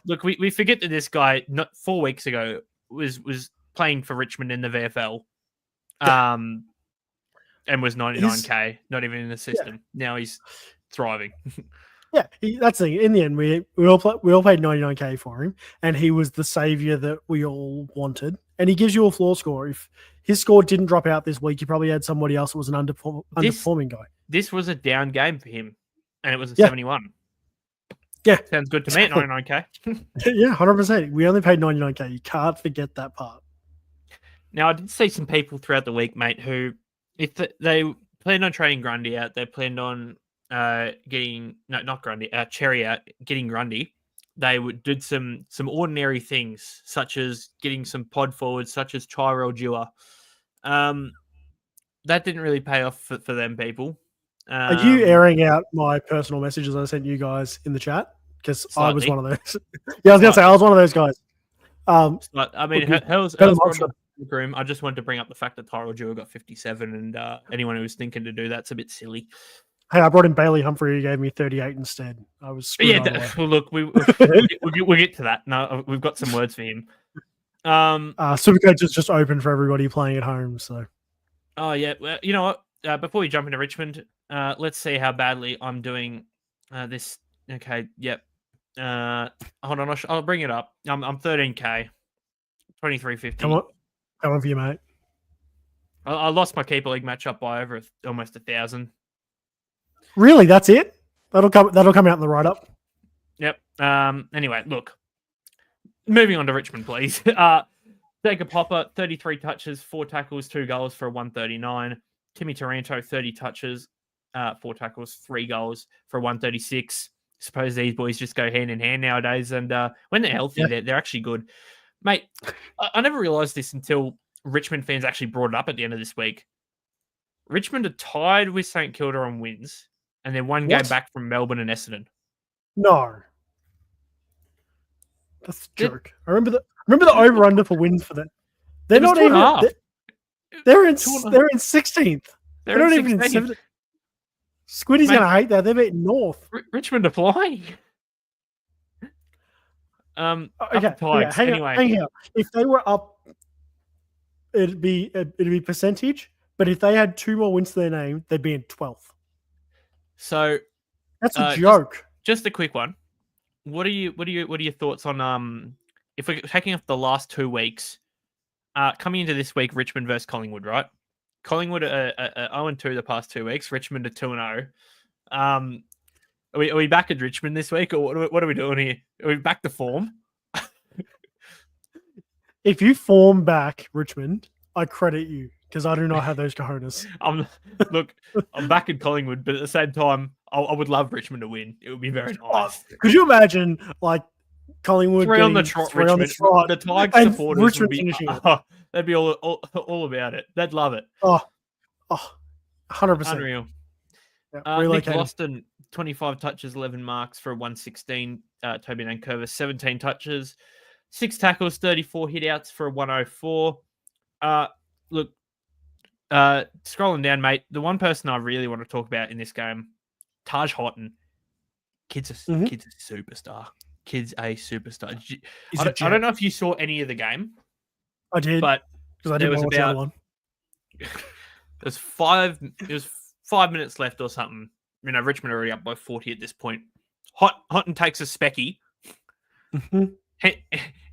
look. We forget that this guy 4 weeks ago was playing for Richmond in the VFL, and was 99k, not even in the system. Now he's thriving. That's the thing. In the end, we all paid 99k for him, and he was the savior that we all wanted. And he gives you a floor score. If his score didn't drop out this week, you probably had somebody else that was an underperforming guy. This was a down game for him, and it was a 71. Yeah. Sounds good to me at 99k. Yeah, 100%. We only paid 99k. You can't forget that part. Now, I did see some people throughout the week, mate, who, if they planned on trading Grundy out, they planned on getting Cherry out, getting Grundy. They did some ordinary things, such as getting some pod forwards, such as Tyrell Dewar. That didn't really pay off for them people. Are you airing out my personal messages I sent you guys in the chat? Because I was one of those. I was going to say, I was one of those guys. I mean, hell's room. I just wanted to bring up the fact that Tyrell Dewar got 57, and anyone who was thinking to do that's a bit silly. Hey, I brought in Bailey Humphrey, who gave me 38 instead. I was well, look, we'll get to that. No, we've got some words for him. Supercoach is just open for everybody playing at home. So, oh yeah, well, you know what? Before we jump into Richmond, let's see how badly I'm doing this. Okay, yep. Hold on, I'll bring it up. I'm 13k, 2350. Come on for you, mate. I lost my keeper league matchup by over almost 1,000. Really, that's it? That'll come out in the write up. Yep. Anyway, look. Moving on to Richmond, please. Jacob Hopper, 33 touches, 4 tackles, 2 goals for a 139. Timmy Taranto, 30 touches, 4 tackles, 3 goals for a 136. Suppose these boys just go hand in hand nowadays, and when they're healthy, they're actually good. Mate, I never realised this until Richmond fans actually brought it up at the end of this week. Richmond are tied with St Kilda on wins, and they're one game back from Melbourne and Essendon. No. That's a joke. I remember the over under for wins for them. They're not even. They're in 16th. They're not even in 7th. Squiddy's going to hate that. They're beating North. Richmond are flying. Okay. Hang on. If they were up, it'd be percentage. But if they had 2 more wins to their name, they'd be in 12th. So that's a joke. Just a quick one. What are your thoughts on if we're taking off the last 2 weeks, coming into this week, Richmond versus Collingwood, right? Collingwood are 0-2 the past 2 weeks. Richmond are 2-0. Are we back at Richmond this week, or what are we doing here? Are we back to form? If you form back Richmond, I credit you because I do not have those cojones. I'm back in Collingwood, but at the same time, I would love Richmond to win. It would be very nice. Could you imagine, like, Collingwood 3 on the trot, Richmond. The Tigers supporters Richmond would be, they'd be all about it. They'd love it. 100%. Unreal. Yeah, Nick Loston, 25 touches, 11 marks for a 116. Toby Nankervis, 17 touches, 6 tackles, 34 hit-outs for a 104. Look, scrolling down, mate, the one person I really want to talk about in this game, Taj Houghton. Kid's a superstar. Kid's a superstar. I don't know if you saw any of the game. I did, but because I didn't watch the other one. It was 5 minutes left or something. Richmond are already up by 40 at this point. Houghton takes a specky.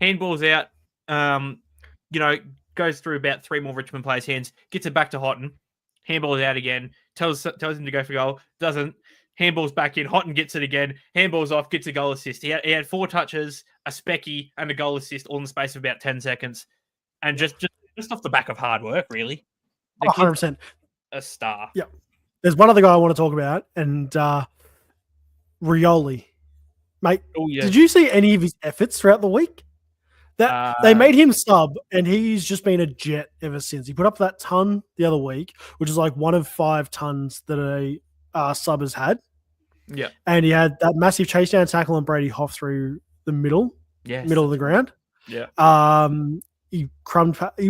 Handballs out. Goes through about 3 more Richmond players' hands. Gets it back to Houghton. Handballs out again. Tells him to go for goal. Doesn't. Handballs back in. Houghton gets it again. Handballs off. Gets a goal assist. He had 4 touches, a specky, and a goal assist all in the space of about 10 seconds. And just off the back of hard work, really. 100%. A star. Yeah. There's one other guy I want to talk about, and Rioli. Mate, Did you see any of his efforts throughout the week? They made him sub, and he's just been a jet ever since. He put up that ton the other week, which is like 1 of 5 tons that a sub has had. Yeah. And he had that massive chase down tackle on Brady Hoff through the middle of the ground. Yeah. He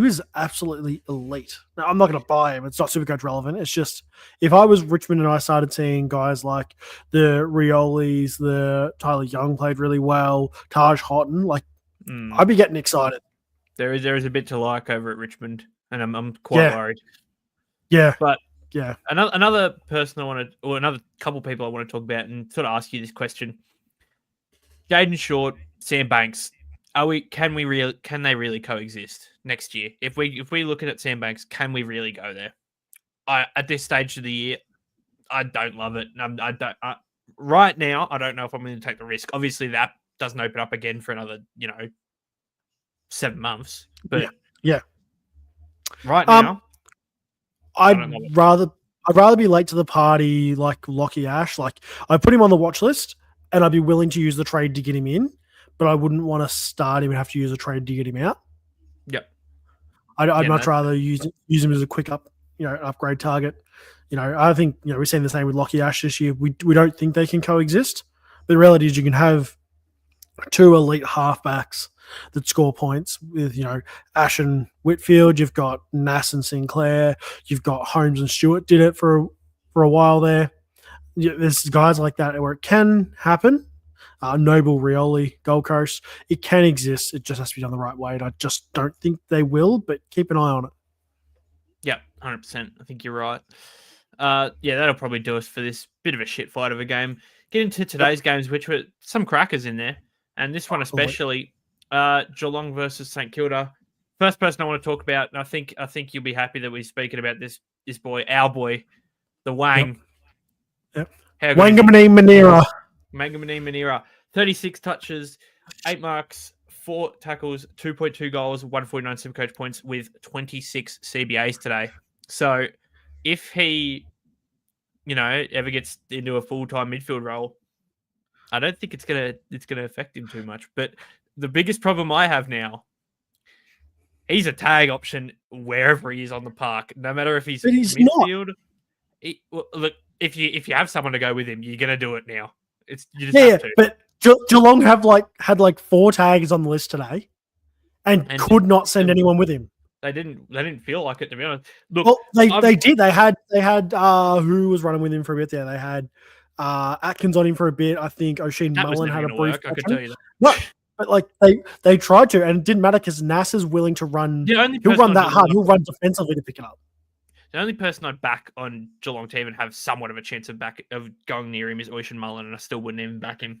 was absolutely elite. Now, I'm not going to buy him. It's not Supercoach relevant. It's just, if I was Richmond and I started seeing guys like the Riolis, the Tyler Young played really well, Taj Houghton, I'd be getting excited. There is a bit to like over at Richmond, and I'm quite worried. Yeah. But yeah. Another person another couple of people I want to talk about and sort of ask you this question. Jaden Short, Sam Banks. Can they really coexist next year? If we look at Sam Banks, can we really go there? At this stage of the year, I don't love it. Right now, I don't know if I'm going to take the risk. Obviously, that doesn't open up again for another 7 months. But yeah. Right now, I'd rather be late to the party like Lockie Ash. I put him on the watch list, and I'd be willing to use the trade to get him in. But I wouldn't want to start him and have to use a trade to get him out. Yep. I'd much rather use him as a quick upgrade target. I think we're seeing the same with Lockie Ash this year. We don't think they can coexist. But the reality is you can have 2 elite halfbacks that score points with Ash and Whitfield. You've got Nass and Sinclair. You've got Holmes and Stewart did it for a while there. There's guys like that where it can happen. Noble, Rioli, Gold Coast. It can exist. It just has to be done the right way. And I just don't think they will, but keep an eye on it. Yeah, 100%. I think you're right. That'll probably do us for this bit of a shit fight of a game. Get into today's games, which were some crackers in there. And this one especially, Geelong versus St Kilda. First person I want to talk about, and I think you'll be happy that we're speaking about this boy, our boy, the Wang. Yep. Wangamani Manera. Mangamani Manera, 36 touches, 8 marks, 4 tackles, 2.2 goals, 149 Supercoach points with 26 CBAs today. So if he, ever gets into a full-time midfield role, I don't think it's gonna affect him too much. But the biggest problem I have now, he's a tag option wherever he is on the park, no matter if he's midfield. Look, if you have someone to go with him, you're gonna do it now. You just have to. But Geelong had 4 tags on the list today, and could not send anyone with him. They didn't feel like it, to be honest. Look, well, they did. They had who was running with him for a bit there. They had Atkins on him for a bit. I think O'Shea Mullen had a brief. I could tell you that. No, but they tried to, and it didn't matter because Nass is willing to run. He'll run that hard. He'll run defensively to pick it up. The only person I'd back on Geelong to even have somewhat of a chance of going near him is Ocean Mullen, and I still wouldn't even back him.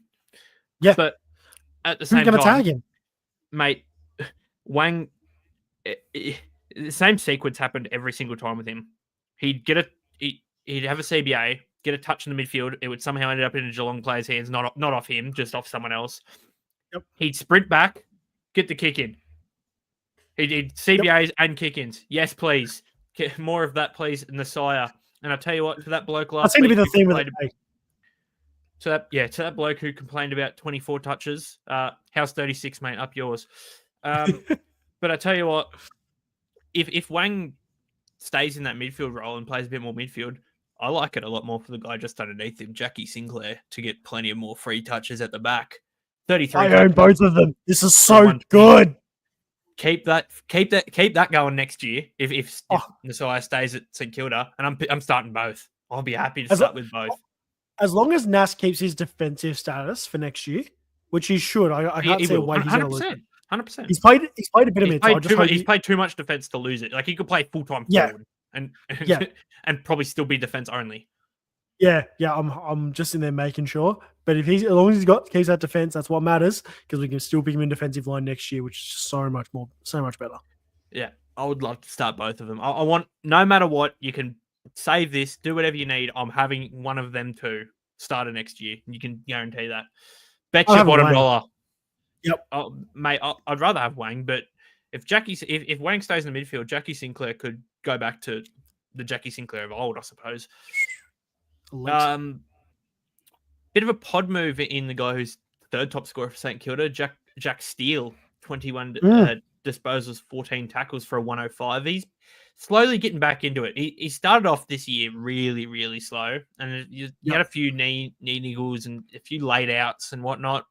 Yeah. But at the same time, tag him? Mate, Wang, the same sequence happened every single time with him. He'd have a CBA, get a touch in the midfield. It would somehow end up in a Geelong player's hands, not off him, just off someone else. Yep. He'd sprint back, get the kick in. He'd CBAs and kick-ins. Yes, please. Get more of that, please, in the sire. And I tell you what, for that bloke last week, that seemed to be the theme of the day. To that bloke who complained about 24 touches, how's 36, mate? Up yours. But I tell you what, if Wang stays in that midfield role and plays a bit more midfield, I like it a lot more for the guy just underneath him, Jackie Sinclair, to get plenty of more free touches at the back. 33. I own both of them. This is so 120. good. Keep that going next year. If Oh. Messiah stays at St Kilda, and I'm starting both. I'll be happy to As start lo- with both. As long as Nas keeps his defensive status for next year, which he should, I can't see a way he's going to lose it. 100%. He's played a bit of mid. So I just hope He's played too much defense to lose it. Like he could play full time Yeah. forward and Yeah. and probably still be defense only. Yeah. I'm just in there making sure. But if as long as keeps that defense, that's what matters because we can still pick him in defensive line next year, which is just so much better. Yeah, I would love to start both of them. I want, no matter what, you can save this, do whatever you need. I'm having one of them two starter next year. You can guarantee that. Bet your bottom dollar. Yep. Oh, mate, I'd rather have Wang, but if Wang stays in the midfield, Jackie Sinclair could go back to the Jackie Sinclair of old, I suppose. Bit of a pod move in the guy who's third top scorer for St Kilda, Jack Steele, 21 disposals, 14 tackles for a 105. He's slowly getting back into it. He started off this year really, really slow, and you had a few knee niggles and a few laid outs and whatnot.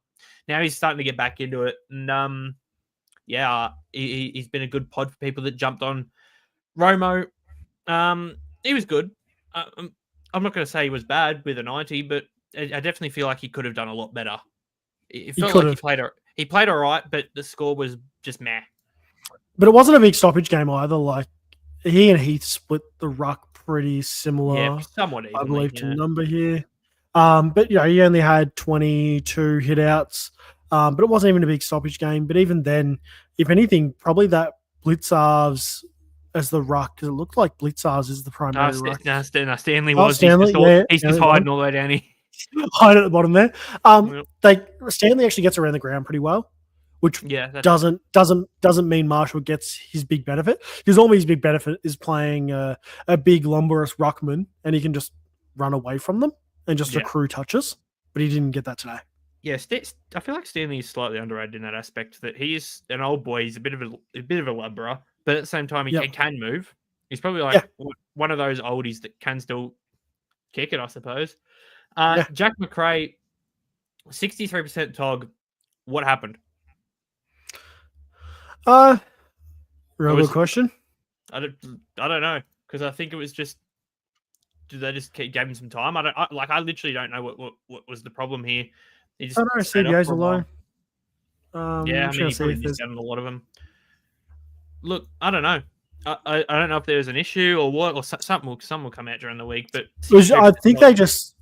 Now he's starting to get back into it, and he's been a good pod for people that jumped on. Romo, he was good. I'm not going to say he was bad with a 90, but I definitely feel like he could have done a lot better. It felt like he played all right, but the score was just meh. But it wasn't a big stoppage game either. Like he and Heath split the ruck pretty similar. Yeah, somewhat evenly, I believe to number here. But he only had 22 hit outs. But it wasn't even a big stoppage game. But even then, if anything, probably that Blitzarves as the ruck, because it looked like Blitzarves is the primary ruck. Stanley was. He's just hiding all the way down here. Hide at the bottom there. Stanley actually gets around the ground pretty well, which doesn't mean Marshall gets his big benefit, because all his big benefit is playing a big lumberous ruckman, and he can just run away from them and just accrue touches. But he didn't get that today. Yeah, I feel like Stanley is slightly underrated in that aspect. That he is an old boy. He's a bit of a lumberer, but at the same time, he can move. He's probably like one of those oldies that can still kick it, I suppose. Jack McRae, 63% TOG. What happened? Real good question. I don't know, because I think it was just, did they just gave him some time? I literally don't know what was the problem here. He just CBA's alone. He probably missed out on a lot of them. Look, I don't know. I don't know if there was an issue or what, or something will come out during the week. But I think they just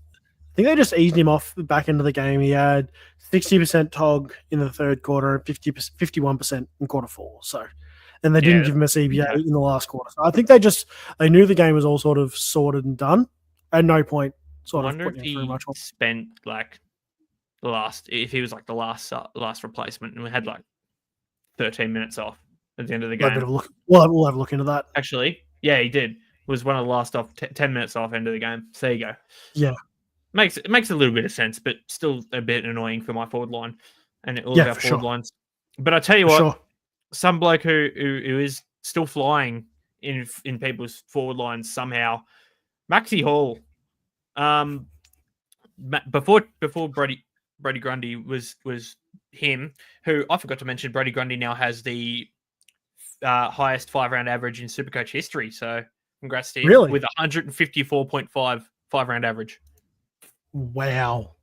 eased him off the back end of the game. He had 60% TOG in the third quarter and 51% in quarter four. So, and they didn't give him a CBA in the last quarter. So I think they knew the game was all sort of sorted and done. At no point I wonder if he spent like if he was like the last replacement, and we had like 13 minutes off at the end of the game. We'll have a look into that. Actually, yeah, he did. Was one of the last 10 minutes off end of the game. So there you go. Yeah. It makes a little bit of sense, but still a bit annoying for my forward line and all of our forward lines. But I tell you what, some bloke who is still flying in people's forward lines somehow, Maxi Hall. Before Brody Grundy was him, who I forgot to mention. Brody Grundy now has the highest 5-round average in SuperCoach history. So congrats to him with 154.5 5-round average. Wow.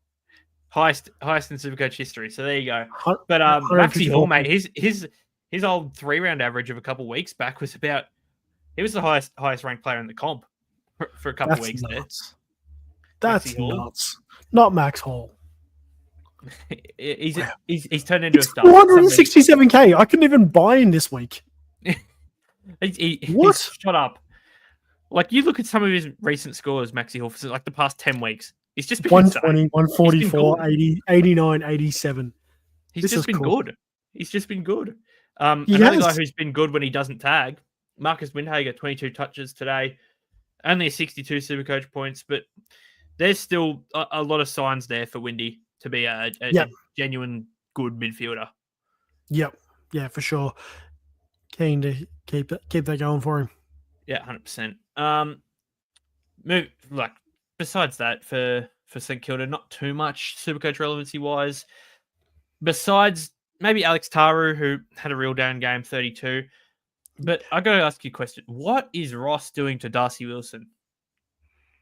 Highest in SuperCoach history. So there you go. But Maxi Hall, mate, his old 3-round average of a couple of weeks back was he was the highest ranked player in the comp for a couple of weeks nuts. there. That's nuts. Not Max Hall. He's turned into a star. 467k. I couldn't even buy him this week. What? Shut up. Like, you look at some of his recent scores, Maxi Hall, for like the past 10 weeks. He's just been 120, 144, 80, 89, 87. He's just been good. He's just been good. Another guy who's been good when he doesn't tag, Marcus Windhager, 22 touches today. Only 62 SuperCoach points, but there's still a lot of signs there for Windy to be a genuine good midfielder. Yep. Yeah, for sure. Keen to keep that going for him. Yeah, 100%. Besides that, for St Kilda, not too much SuperCoach relevancy wise. besides maybe Alex Taru, who had a real down game, 32. But I got to ask you a question. What is Ross doing to Darcy Wilson?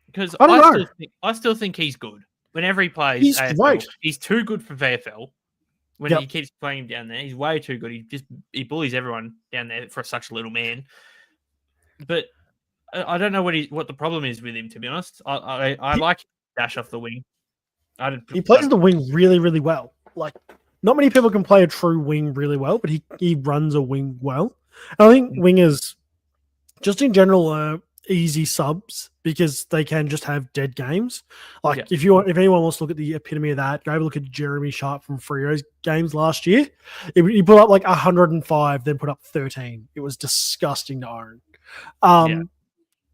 Because I don't know. I still think he's good. Whenever he plays He's AFL, great. he's too good for VFL. When Yep. he keeps playing him down there, he's way too good. He bullies everyone down there for such a little man. But I don't know what the problem is with him, to be honest. I like dash off the wing. He plays the wing really, really well. Like, not many people can play a true wing really well, but he runs a wing well. And I think wingers, just in general, are easy subs because they can just have dead games. Like, if anyone wants to look at the epitome of that, go have a look at Jeremy Sharp from Freo's games last year. He put up like 105, then put up 13. It was disgusting to own.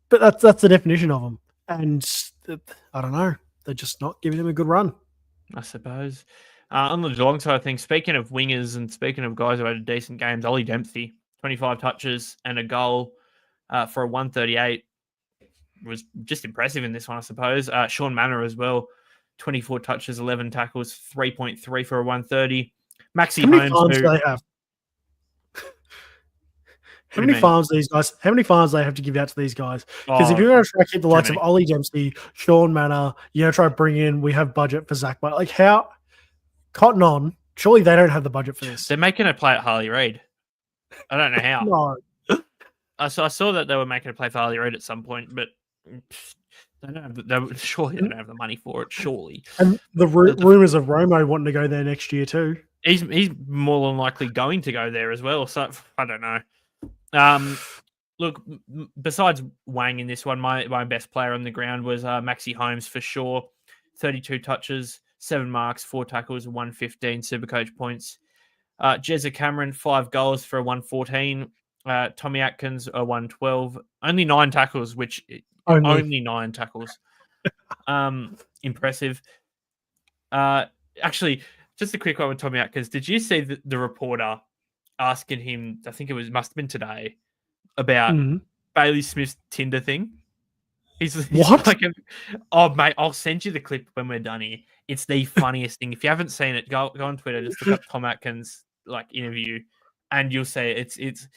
But that's the definition of them. And I don't know. They're just not giving him a good run, I suppose. On the Geelong side of things, speaking of wingers and speaking of guys who had decent games, Ollie Dempsey, 25 touches and a goal for a 138 was just impressive in this one, I suppose. Sean Manor as well, 24 touches, 11 tackles, 3.3 for a 130. Maxi Holmes, do they have? How many farms they have to give out to these guys? Because if you're going to try to keep the likes of Ollie Dempsey, Sean Manor, you're going to try to bring in, we have budget for Zach. But like, how? Cotton on. Surely they don't have the budget for this. They're making a play at Harley Reid. I don't know how. No. I saw that they were making a play for Harley Reid at some point, but surely they don't have the money for it. Surely. And the rumors of Romo wanting to go there next year too. He's more than likely going to go there as well. So I don't know. Look, besides Wang in this one, my best player on the ground was Maxi Holmes for sure. 32 touches, 7 marks, 4 tackles, 115 SuperCoach points. Jezza Cameron, 5 goals for a 114. Tommy Atkins, a 112. Only 9 tackles, which only 9 tackles. Impressive. Actually, just a quick one with Tommy Atkins. Did you see the reporter asking him, I think must have been today, about Bailey Smith's Tinder thing? He's what? Like, oh, mate, I'll send you the clip when we're done here. It's the funniest thing. If you haven't seen it, go on Twitter, just look up Tom Atkins interview, and you'll see it. It's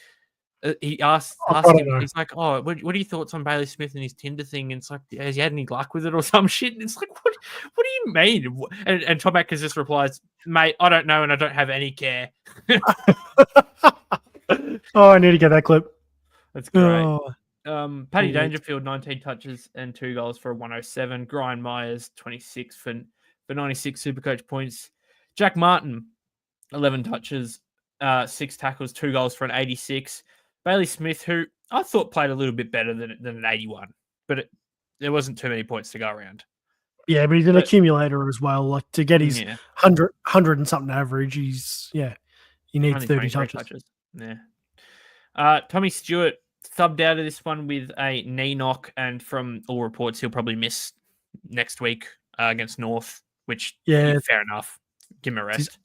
he asked him, he's like, oh, what are your thoughts on Bailey Smith and his Tinder thing? And it's like, has he had any luck with it or some shit? And it's like, what do you mean? And Tom Atkins just replies, mate, I don't know, and I don't have any care. Oh, I need to get that clip. That's great. Paddy Dangerfield, 19 touches and 2 goals for a 107. Brian Myers, 26 for 96 SuperCoach points. Jack Martin, 11 touches, 6 tackles, 2 goals for an 86. Bailey Smith, who I thought played a little bit better than an 81, but there wasn't too many points to go around. Yeah, but he's an accumulator as well. Like, to get his 100 and something average, he needs 30 touches. Yeah. Tommy Stewart subbed out of this one with a knee knock, and from all reports, he'll probably miss next week against North, which fair enough. Give him a rest.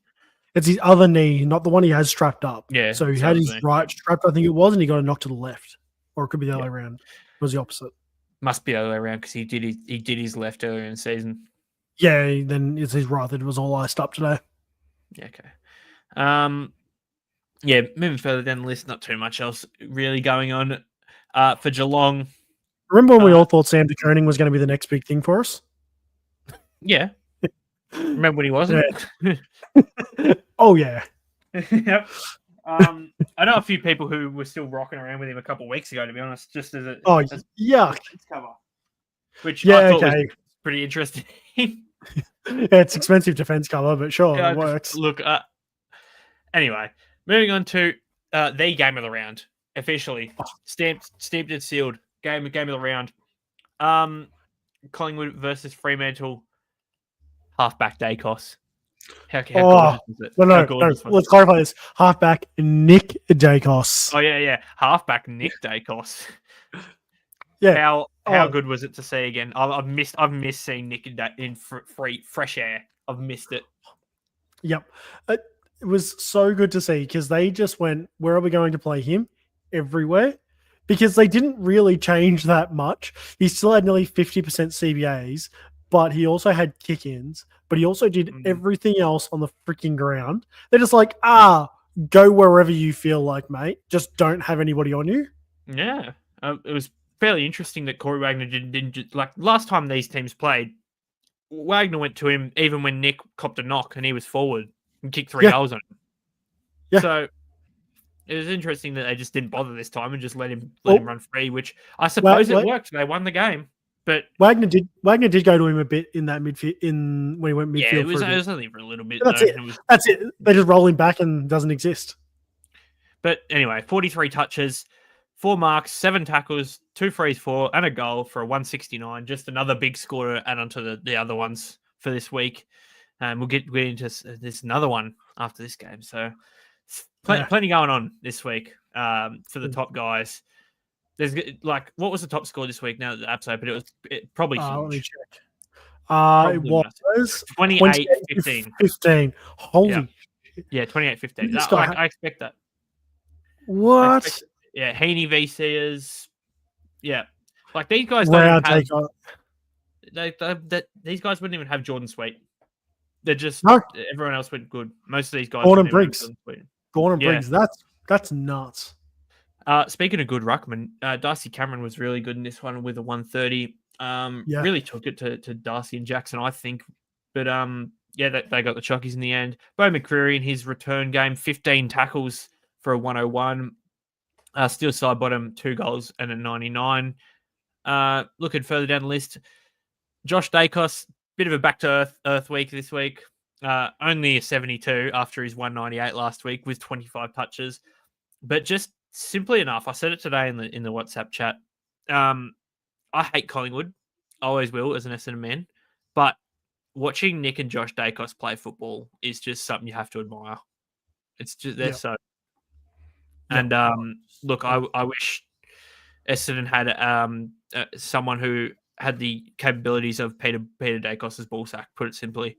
It's his other knee, not the one he has strapped up. Yeah. So he had his right strapped, I think it was, and he got a knock to the left. Or it could be the other way around. It was the opposite. Must be the other way around because he did his left earlier in the season. Yeah, then it's his right that it was all iced up today. Yeah, okay. Moving further down the list, not too much else really going on. For Geelong. Remember when we all thought Sam de Koning was going to be the next big thing for us? Yeah. Remember when he wasn't? Yeah. Oh, yeah. Yep. I know a few people who were still rocking around with him a couple of weeks ago, to be honest, just as yuck. Cover, which I thought was pretty interesting. It's expensive defense cover, but sure, it works. Look, anyway, moving on to the game of the round, officially stamped and sealed. Game of the round. Collingwood versus Fremantle. Halfback Dacos. How gorgeous is it? No. Let's clarify this. Halfback Nick Dacos. Oh yeah. Halfback Nick Dacos. Yeah. How good was it to see again? I've missed seeing Nick in fresh air. I've missed it. Yep. It was so good to see because they just went, where are we going to play him? Everywhere. Because they didn't really change that much. He still had nearly 50% CBAs, but he also had kick-ins. but he also did Mm. everything else on the freaking ground. They're just like, go wherever you feel like, mate. Just don't have anybody on you. Yeah. It was fairly interesting that Corey Wagner didn't just, like last time these teams played, Wagner went to him even when Nick copped a knock and he was forward and kicked 3 goals on him. Yeah. So it was interesting that they just didn't bother this time and just let him run free, which I suppose it worked. They won the game, but Wagner did go to him a bit in that midfield when he went midfield. Yeah, it was only for a little bit. That's it. That's it. They just roll him back and doesn't exist. But anyway, 43 touches, 4 marks, 7 tackles, 2 frees, 4, and a goal for a 169. Just another big score to add onto the other ones for this week. And we'll get into this another one after this game. So plenty going on this week for the top guys. There's like, what was the top score this week? Now that the app's open, it was probably huge. Let me check. It was 28-15. 15. Holy. Yeah, 28-15. I expect that. What? Yeah, Heaney VCers. Yeah, like these guys these guys wouldn't even have Jordan Sweet. They're just everyone else went good. Most of these guys. Gordon Briggs. That's nuts. Speaking of good ruckman, Darcy Cameron was really good in this one with a 130. Really took it to Darcy and Jackson, I think. But they got the chockies in the end. Bo McCreary in his return game, 15 tackles for a 101. Still side bottom, 2 goals and a 99. Looking further down the list, Josh Dacos, bit of a back to earth week this week. Only a 72 after his 198 last week with 25 touches. But just simply enough, I said it today in the WhatsApp chat. I hate Collingwood. I always will as an Essendon man. But watching Nick and Josh Dacos play football is just something you have to admire. It's just they're so. And look, I wish Essendon had someone who had the capabilities of Peter Dacos's ball sack. Put it simply.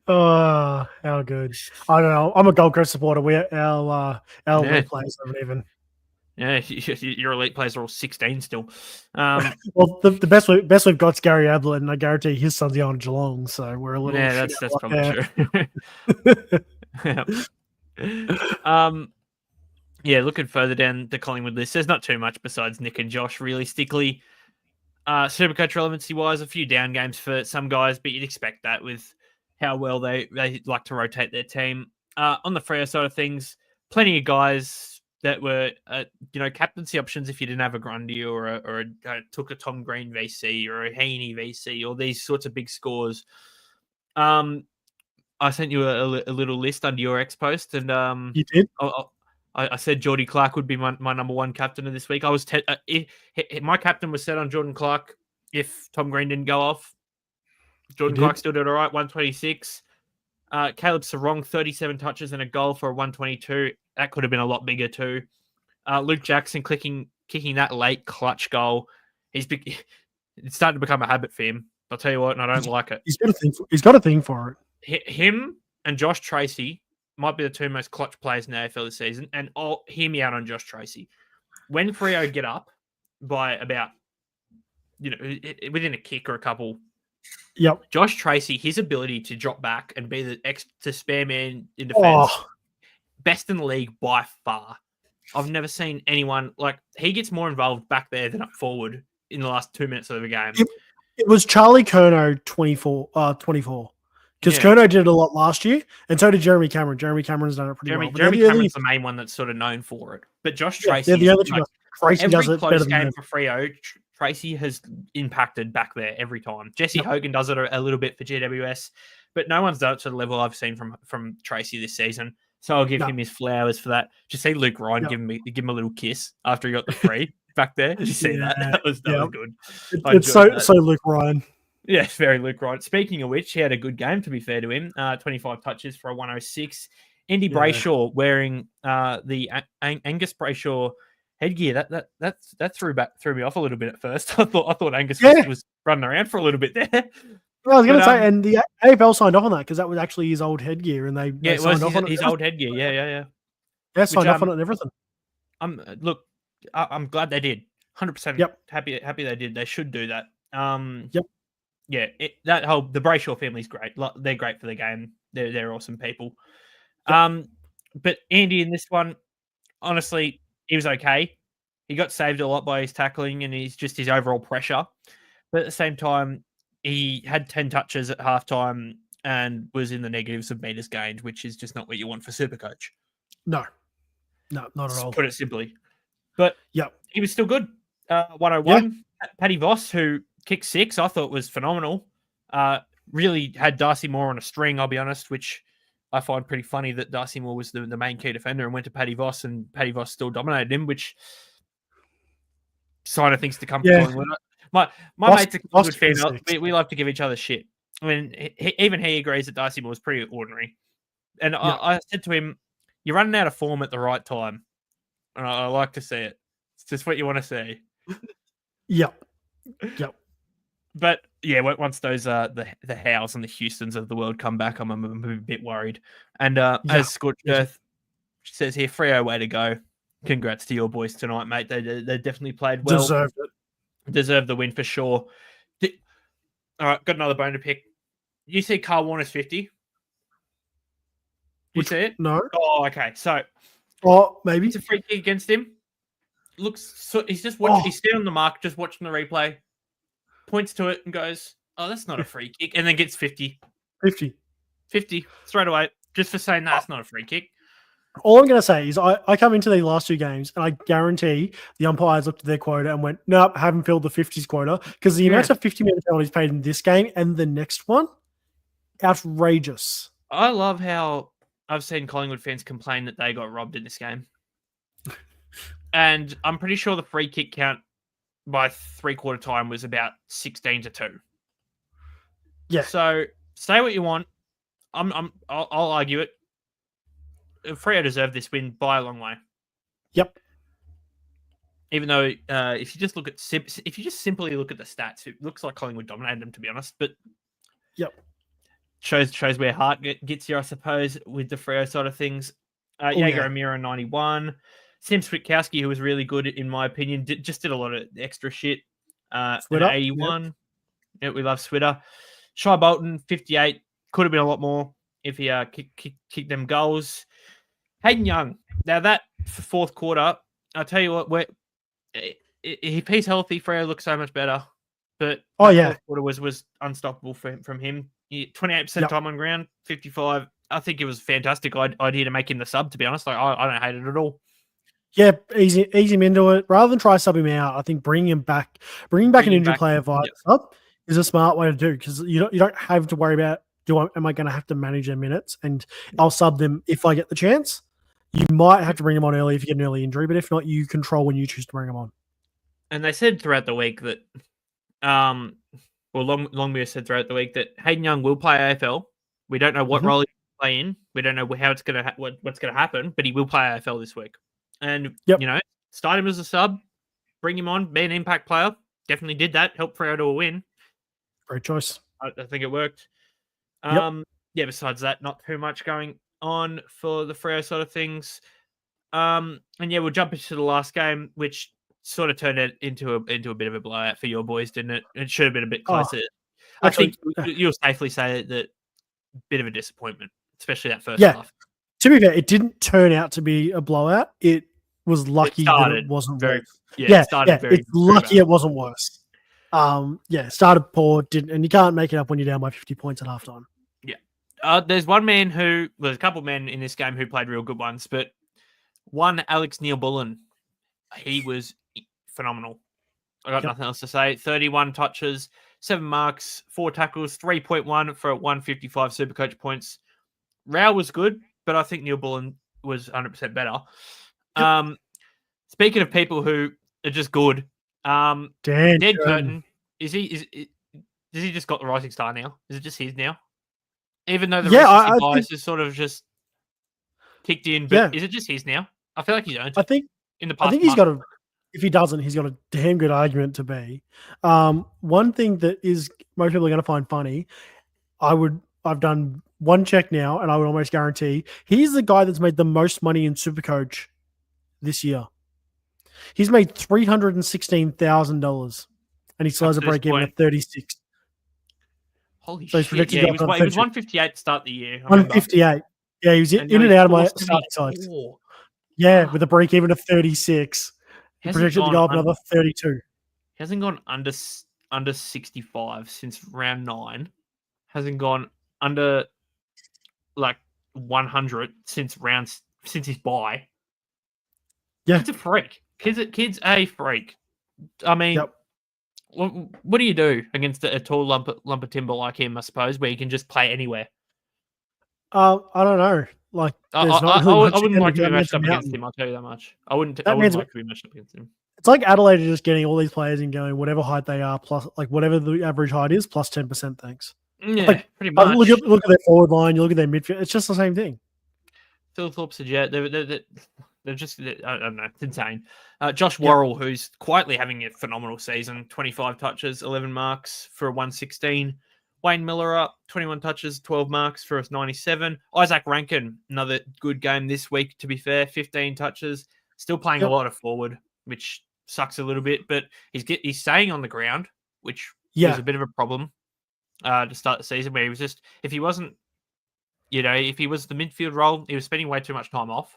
Oh, how good! I don't know. I'm a Gold Coast supporter. Our elite players haven't even. Yeah, your elite players are all 16 still. Well, the best we've got is Gary Ablett, and I guarantee his son's going to Geelong, so we're a little. Yeah, that's probably true. Looking further down the Collingwood list, there's not too much besides Nick and Josh, realistically. Supercoach relevancy-wise, a few down games for some guys, but you'd expect that with how well they like to rotate their team. On the Freo side of things, plenty of guys that were, captaincy options if you didn't have a Grundy or took a Tom Green VC or a Heaney VC or these sorts of big scores. I sent you a little list under your X post, and you did. I said Geordie Clark would be my number one captain of this week. I was my captain was set on Jordan Clark if Tom Green didn't go off. Jordan Clark still did all right, 126. Caleb Sarong, 37 touches and a goal for a 122. That could have been a lot bigger too. Luke Jackson kicking that late clutch goal. It's starting to become a habit for him. I'll tell you what, and I don't like it. He's got a thing for it. Him and Josh Tracy might be the 2 most clutch players in the AFL this season, and I'll hear me out on Josh Tracy. When Freo get up by about, within a kick or a couple, Josh Tracy, his ability to drop back and be the spare man in defense, best in the league by far. I've never seen anyone he gets more involved back there than up forward in the last 2 minutes of the game. It was Charlie Curnow 24. Because Curnow did it a lot last year, and so did Jeremy Cameron. Jeremy Cameron's done it pretty well. Jeremy Cameron's the main one that's sort of known for it. But Josh Tracy, the other two, Tracy every does it close better game than for Freo, Tracy has impacted back there every time. Jesse Hogan does it a little bit for GWS, but no one's done it to the level I've seen from Tracy this season. So I'll give him his flowers for that. Just see Luke Ryan give him a little kiss after he got the free back there. Did you see that? That was good. It's so Luke Ryan. Yeah, very Luke Ryan. Speaking of which, he had a good game, to be fair to him. 25 touches for a 106. Andy Brayshaw wearing the Angus Brayshaw headgear. That threw me off a little bit at first. I thought Angus was running around for a little bit there. Well, I was going to say, and the AFL signed off on that because that was actually his old headgear, and they signed off on his old headgear. Yeah. Yeah, signed off on it and everything. I'm glad they did. 100%. Yep. Happy they did. They should do that. yeah, the Brayshaw family's great. They're great for the game. They're awesome people. Yep. But Andy in this one, honestly, he was okay. He got saved a lot by his tackling and his overall pressure. But at the same time, he had 10 touches at halftime and was in the negatives of meters gained, which is just not what you want for SuperCoach. No, not at all. Put it simply. But yep, he was still good. 101. Yeah. Paddy Voss, who kicked 6, I thought was phenomenal. Really had Darcy Moore on a string, I'll be honest, which I find pretty funny that Darcy Moore was the main key defender and went to Paddy Voss, and Paddy Voss still dominated him, which sign of things to come for Collingwood. My mate's a Collingwood fan. We love to give each other shit. I mean, even he agrees that Darcy Moore was pretty ordinary. And I said to him, you're running out of form at the right time. And I like to see it. It's just what you want to see. Yep. But yeah, once those the Howes and the Houstons of the world come back, I'm a bit worried. And as Scorched Earth says here, Freo, way to go. Congrats to your boys tonight, mate. They definitely played well. Deserved it. Deserved the win for sure. All right, got another bone to pick. You see Carl Warner's 50? You see it? No. Oh, okay. So, maybe it's a free kick against him. He's just watching. He's standing on the mark, just watching the replay. Points to it and goes, "Oh, that's not a free kick," and then gets 50. 50 straight away, just for saying that's not a free kick. All I'm going to say is I come into the last 2 games and I guarantee the umpires looked at their quota and went, nope, haven't filled the 50s quota, because the amount of 50-minute penalties paid in this game and the next one, outrageous. I love how I've seen Collingwood fans complain that they got robbed in this game. And I'm pretty sure the free kick count by 3/4 time was about 16-2. Yeah. So say what you want. I'll argue it. Freo deserved this win by a long way. Yep. Even though if you just simply look at the stats, it looks like Collingwood dominated them, to be honest. But yep, shows where heart gets you, I suppose, with the Freo side of things. Jaeger O'Meara 91, Sam Switkowski, who was really good in my opinion, did a lot of extra shit. 81. Yep, we love Switter. Shai Bolton 58, could have been a lot more if he kicked them goals. Hayden Young. Now that fourth quarter, I'll tell you what, if he's healthy, Freo looks so much better. But fourth quarter was unstoppable from him. 28% time on ground, 55. I think it was a fantastic idea to make him the sub, to be honest. Like, I don't hate it at all. Yeah, ease him into it. Rather than try sub him out, I think bringing back an injured player via sub is a smart way to do, because you don't have to worry about, am I going to have to manage their minutes, and I'll sub them if I get the chance. You might have to bring them on early if you get an early injury, but if not, you control when you choose to bring them on. And they said throughout the week that, Longmuir said throughout the week that Hayden Young will play AFL. We don't know what role he will play in. We don't know how it's going to what's going to happen, but he will play AFL this week. And start him as a sub, bring him on, be an impact player. Definitely did that. Help Freo to a win. Great choice. I think it worked. Besides that, not too much going on for the Freo side of things. We'll jump into the last game, which sort of turned it into a bit of a blowout for your boys, didn't it? It should have been a bit closer. I think you'll safely say that bit of a disappointment, especially that first half. To be fair, it didn't turn out to be a blowout. It was lucky that it wasn't worse. It's lucky it wasn't worse. Started poor, and you can't make it up when you're down by 50 points at halftime. There's a couple of men in this game who played real good ones, but one, Alex Neil-Bullen, he was phenomenal. I got nothing else to say. 31 touches, 7 marks, 4 tackles, 3.1 for 155 SuperCoach points. Rao was good, but I think Neil-Bullen was 100% better. Speaking of people who are just good, Dan Curtin, does he just got the rising star now? Is it just his now? Even though the rest of the guys is sort of just kicked in, but is it just his now? I feel like he's owned it. In the past, I think he's got if he doesn't, he's got a damn good argument to be. One thing that is most people are going to find funny, I've done one check now, and I would almost guarantee he's the guy that's made the most money in SuperCoach this year. He's made $316,000, and he still has a break even at 36. Holy So he's shit! predicted Yeah, to he go was up to 158 to start the year. I remember. 158. Yeah, he was And in now and he's out of my starting sides. 474. Yeah, Wow. with a break even of 36. He Hasn't predicted to gone go up another 32. hasn't gone under 65 since round 9. Hasn't gone under like 100 since his bye. Yeah. Kid's a freak. Kid's a freak. I mean, Yep. what do you do against a tall lump of timber like him? I suppose where you can just play anywhere. I don't know. Like, there's not really much. I wouldn't like to be that man's matched a up against mountain. him. I'll tell you that much. I wouldn't That man's like to be matched up against him. It's like Adelaide are just getting all these players and going whatever height they are plus like whatever the average height is plus 10%. Thanks. Yeah, Like, pretty much. look at their forward line. You look at their midfield. It's just the same thing. Phil Thorpe's a jet. They're just, I don't know, it's insane. Josh Worrell, who's quietly having a phenomenal season, 25 touches, 11 marks for a 116. Wayne Miller up, 21 touches, 12 marks for a 97. Isaac Rankin, another good game this week, to be fair, 15 touches. Still playing a lot of forward, which sucks a little bit, but he's staying on the ground, which was a bit of a problem to start the season, where he was just, if he was the midfield role, he was spending way too much time off.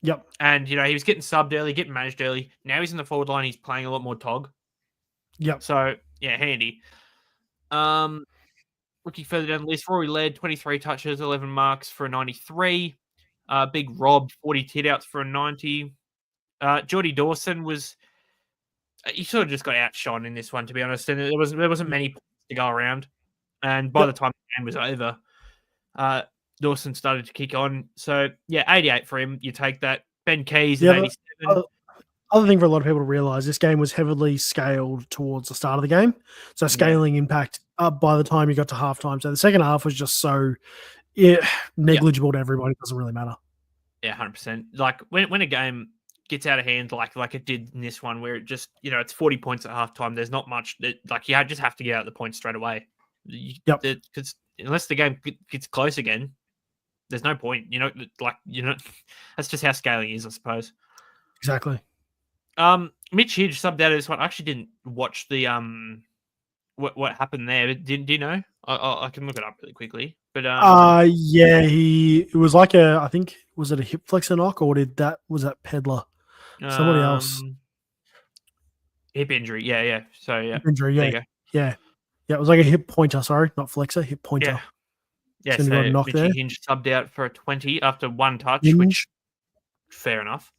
Yep. And, he was getting subbed early, getting managed early. Now he's in the forward line. He's playing a lot more TOG. Yep. So, yeah, handy. Looking further down the list, Rory Laird, 23 touches, 11 marks for a 93. Big Rob, 40 tit-outs for a 90. Geordie Dawson he sort of just got outshone in this one, to be honest. And there wasn't many points to go around. And by the time the game was over, Dawson started to kick on. So, yeah, 88 for him. You take that. Ben Keys at 87. Other thing for a lot of people to realise, this game was heavily scaled towards the start of the game. So scaling impact up by the time you got to halftime. So the second half was just so negligible to everybody. It doesn't really matter. Yeah, 100%. Like, when a game gets out of hand like it did in this one, where it just, it's 40 points at halftime, there's not much. Like, you just have to get out the points straight away. Because unless the game gets close again, there's no point. That's just how scaling is, I suppose. Exactly. Mitch Hidge subbed out of this one. I actually didn't watch the what happened there. Do you know? I can look it up really quickly. But it was like I think, was it a hip flexor knock or was that Pedler? Somebody else. Hip injury. Yeah. So yeah. Hip injury. Yeah. Yeah. It was like a hip pointer. Sorry, not flexor. Hip pointer. Yeah. So Mitchy Hinge subbed out for a 20 after one touch, which fair enough.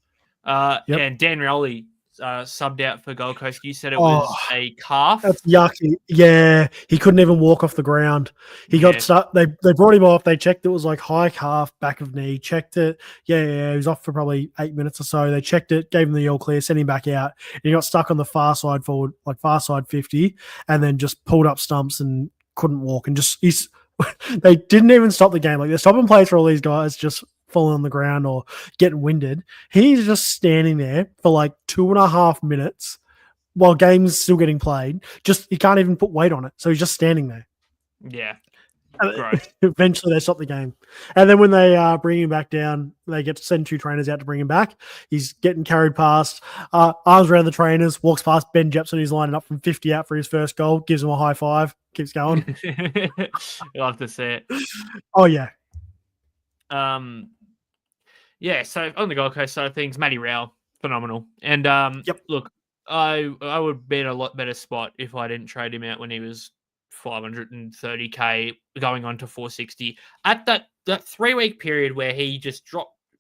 And Dan Rioli subbed out for Gold Coast. You said it was a calf. That's yucky. Yeah, he couldn't even walk off the ground. He got stuck. They brought him off. They checked it was like high calf, back of knee. Checked it. Yeah. He was off for probably 8 minutes or so. They checked it, gave him the all clear, sent him back out. And he got stuck on the far side forward, like far side 50, and then just pulled up stumps and couldn't walk. And they didn't even stop the game. Like, they're stopping plays for all these guys just falling on the ground or getting winded. He's just standing there for like 2.5 minutes while game's still getting played. He can't even put weight on it. So he's just standing there. Yeah. Gross. Eventually they stop the game. And then when they bring him back down, they get to send 2 trainers out to bring him back. He's getting carried past, arms around the trainers, walks past Ben Jepson, who's lining up from 50 out for his first goal, gives him a high five, keeps going. Love to see it. Oh, yeah. Yeah, so on the Gold Coast side of things, Matty Rowell, phenomenal. And look, I would be in a lot better spot if I didn't trade him out when he was 530k going on to 460. At that 3-week period where he just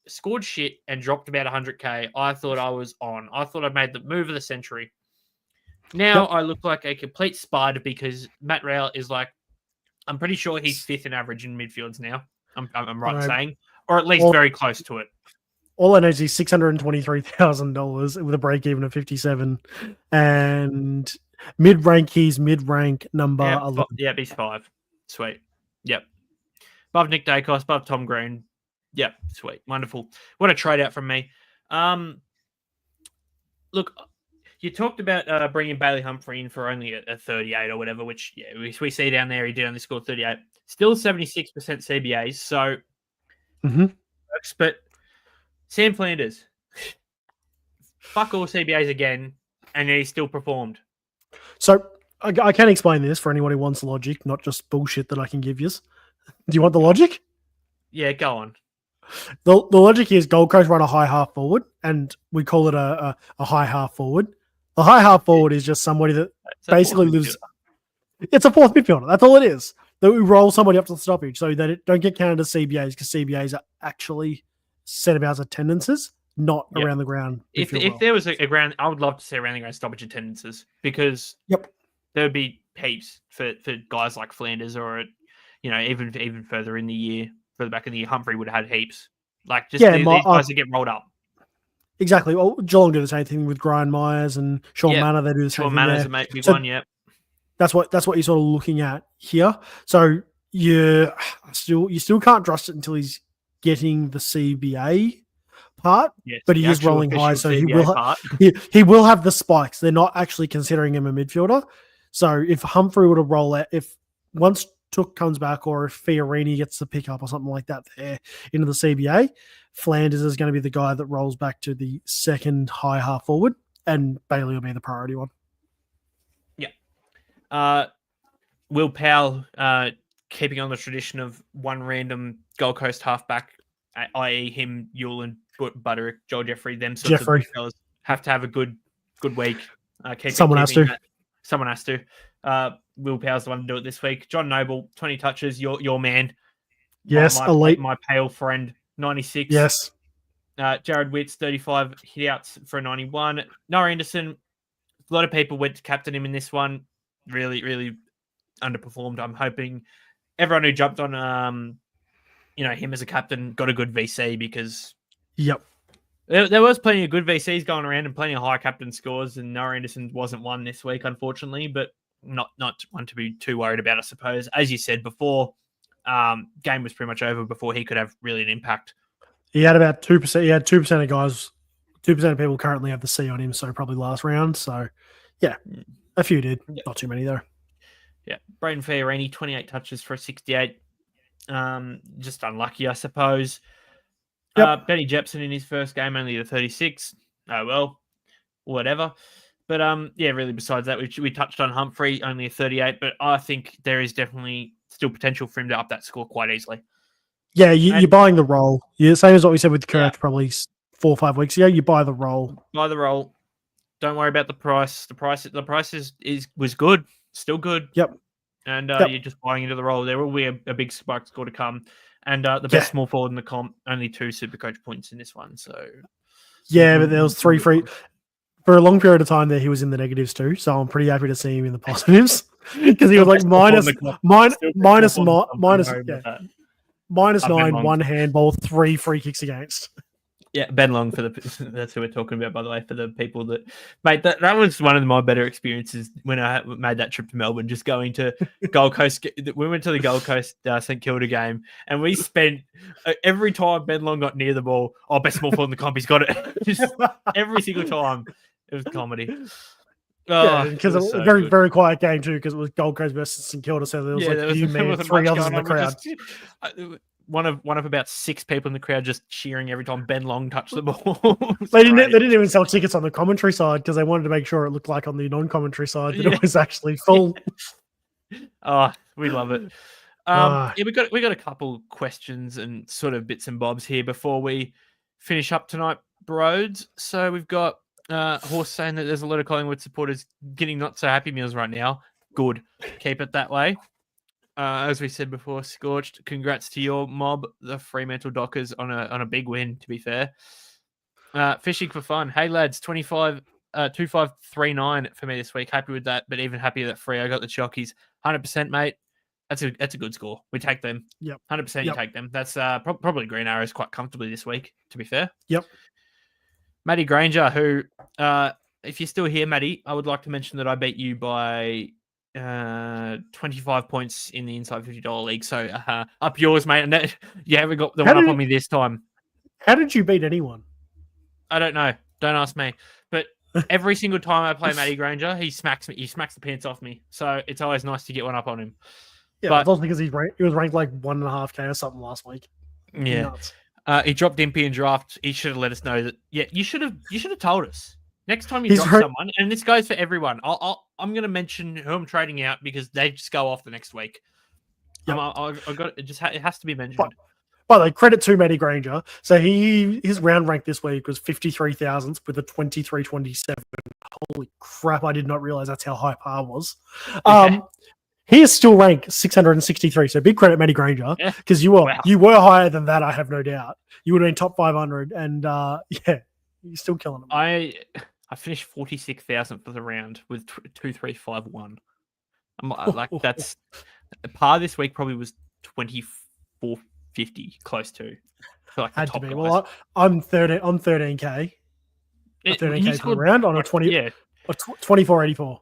scored shit and dropped about 100k, I thought I was on. I thought I'd made the move of the century. Now I look like a complete spider because Matt Rowell is like, I'm pretty sure he's 5th in average in midfields now. I'm right in saying, or at least very close to it. All I know is he's $623,000 with a break even of 57, and he's mid-rank number 11. Yeah, he's 5. Sweet. Yep. Above Nick Dacos, above Tom Green. Yep, sweet. Wonderful. What a trade out from me. Look, you talked about bringing Bailey Humphrey in for only a 38 or whatever, which we see down there. He did only score 38. Still 76% CBAs, so works. But Sam Flanders, fuck all CBAs again, and he still performed. So I can explain this for anyone who wants logic, not just bullshit that I can give you. Do you want the logic? Yeah, go on. The logic is Gold Coast run a high half forward, and we call it a high half forward. The high half forward is just somebody that basically lives. It's a fourth midfielder. That's all it is. That we roll somebody up to the stoppage so that it don't get counted as CBAs, because CBAs are actually centre-bounce attendances, not around the ground. If there was a ground, I would love to see around the ground stoppage attendances, because there would be heaps for guys like Flanders, or even further in the year, further back in the year, Humphrey would have had heaps. Like just these guys that get rolled up. Exactly. Well, Geelong do the same thing with Brian Myers and Sean Manor. They do the same thing. Sean Manor's a big one. Yeah. That's what you're sort of looking at here. So you still can't trust it until he's getting the CBA part, but he is rolling high, so he will have the spikes. They're not actually considering him a midfielder. So if Humphrey were to roll out, if once Took comes back, or if Fiorini gets the pickup or something like that there into the CBA, Flanders is going to be the guy that rolls back to the second high half forward, and Bailey will be the priority one. Will Powell, keeping on the tradition of one random Gold Coast halfback, i.e. him, Yule and Butterick, Joel Jeffrey, them sorts of fellas have to have a good week. Someone has to. Will Powell's the one to do it this week. John Noble, 20 touches, your man. Yes, elite. My pale friend, 96. Yes. Jared Witts, 35 hitouts for a 91. Noah Anderson, a lot of people went to captain him in this one. Really, really underperformed. I'm hoping everyone who jumped on him as a captain got a good VC, because there was plenty of good VCs going around and plenty of high captain scores, and Noah Anderson wasn't one this week, unfortunately, but not one to be too worried about, I suppose. As you said before, game was pretty much over before he could have really an impact. He had about 2%. He had 2% of guys, 2% of people currently have the C on him, so probably last round. So, yeah, a few did. Not too many, though. Yeah. Braden Fiorini, 28 touches for a 68. Just unlucky, I suppose. Benny Jepson in his first game, only the 36. Oh, well, whatever. But, really, besides that, we touched on Humphrey, only a 38, but I think there is definitely still potential for him to up that score quite easily. Yeah, you're buying the role. Same as what we said with Kirk probably 4 or 5 weeks ago. You buy the role. Buy the role. Don't worry about the price. The price was good, still good. Yep. And you're just buying into the role. There will be a big spike score to come. And the best small forward in the comp, only 2 SuperCoach points in this one. So but there was 3 free. For a long period of time there, he was in the negatives too. So I'm pretty happy to see him in the positives, because he was like minus 9, 1 handball, 3 free kicks against. Yeah, Ben Long that's who we're talking about, by the way, for the people that mate. That was one of my better experiences when I made that trip to Melbourne, just going to Gold Coast. We went to the Gold Coast St Kilda game, and we spent every time Ben Long got near the ball, best small forward in the comp, he's got it. Just every single time. It was comedy. Because it was a very, very quiet game too, because it was Gold Coast versus St Kilda, so there was 3 others in the crowd. One of about 6 people in the crowd just cheering every time Ben Long touched the ball. They didn't even sell tickets on the commentary side, because they wanted to make sure it looked like on the non-commentary side that it was actually full. We love it. We got a couple questions and sort of bits and bobs here before we finish up tonight, Broads. So we've got Horse saying that there's a lot of Collingwood supporters getting not so happy meals right now. Good. Keep it that way. As we said before, Scorched, congrats to your mob, the Fremantle Dockers, on a big win, to be fair. Fishing for fun. Hey, lads, 2539 for me this week. Happy with that, but even happier that Freo got the Chockies. 100%, mate. That's a good score. We take them. Yep. 100% you take them. That's probably Green Arrows quite comfortably this week, to be fair. Yep. Matty Granger, who, if you're still here, Matty, I would like to mention that I beat you by 25 points in the Inside $50 League. So up yours, mate. And you haven't got the one up on me this time. How did you beat anyone? I don't know. Don't ask me. But every single time I play Matty Granger, he smacks me. He smacks the pants off me. So it's always nice to get one up on him. Yeah, but also because he was ranked like 1.5K or something last week. Yeah. He dropped Impy in draft. He should have let us know that. Yeah, you should have told us. Next time you He's drop very- someone, and this goes for everyone, I'm going to mention who I'm trading out because they just go off the next week. Yep. It has to be mentioned. By the way, credit to Matty Granger. So his round rank this week was 53,000 with a 23.27. Holy crap! I did not realize that's how high par was. He is still ranked 663. So big credit, Matty Granger, because you were higher than that. I have no doubt. You would have been top 500, and you're still killing him. I finished 46,000 for the round with 2,351. I'm like that's par this week probably was 24.50, close to. Like had to be. Well, I'm 13. I'm 13k. 13k for the round on a 20. Yeah, 24.84.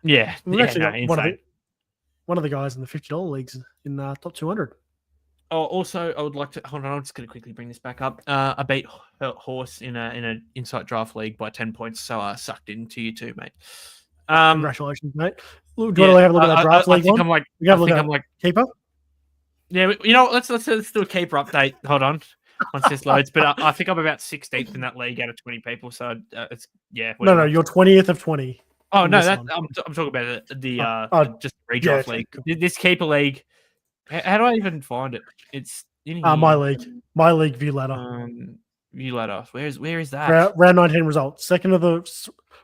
Yeah, actually one of the guys in the $50 leagues in top 200. Oh, also, I would like to hold on. I'm just going to quickly bring this back up. I beat Horse in an Insight Draft League by 10 points, so I sucked into you too, mate. Congratulations, mate. Do you want to have a look at that draft league one? I'm like keeper. Yeah, you know, let's do a keeper update. Hold on, once this loads. But I think I'm about 16th in that league out of 20 people. So it's whatever. No, you're 20th of 20. Oh no, I'm talking about the just redraft league. This keeper league. How do I even find it? It's in here. My league view ladder. View ladder. Where is that? Round 19 results. Second of the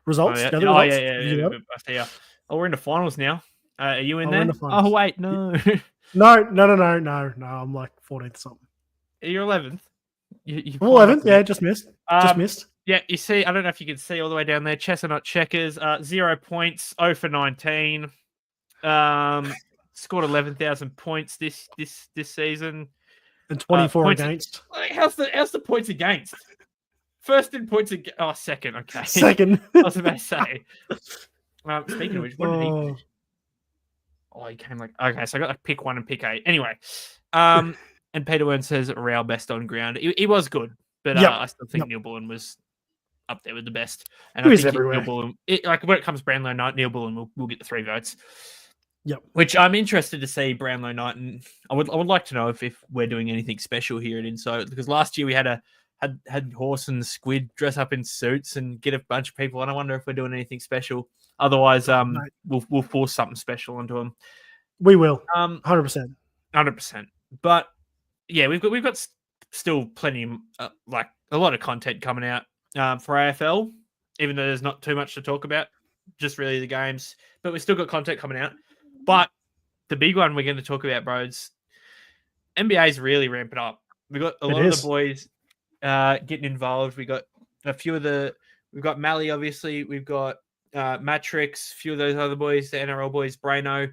results. Oh yeah. I see ya. Oh, we're in the finals now. Are you in there? Oh wait, no. No. I'm like 14th something. You're 11th. I'm 11th. Yeah, just missed. Yeah, you see, I don't know if you can see all the way down there. Chestnut Checkers, 0 points, 0 for 19. Scored 11,000 points this season, and 24 against. How's the points against? First in points against. Oh, second. Okay, second. I was about to say. Speaking of which, what did he finish? Oh, he came like okay. So I got like pick 1 and pick 8. Anyway, and Peter Wern says Rao best on ground. He was good, but I still think Neil Bullen was up there with the best. And he I was think everywhere. Neil Bullen, when it comes to Brownlow Knight, Neil Bullen will get the 3 votes. Yep. Which I'm interested to see Brownlow Knight, and I would like to know if we're doing anything special here at Insight, because last year we had Horse and Squid dress up in suits and get a bunch of people, and I wonder if we're doing anything special. Otherwise, we'll force something special onto them. We will. 100%. 100%. But yeah, we've got still plenty, like a lot of content coming out for AFL, even though there's not too much to talk about, just really the games. But we've still got content coming out. But the big one we're going to talk about, bros, NBA's really ramping up. We've got a lot of the boys getting involved. We got we've got Mally, obviously. We've got Matrix, a few of those other boys, the NRL boys, Braino,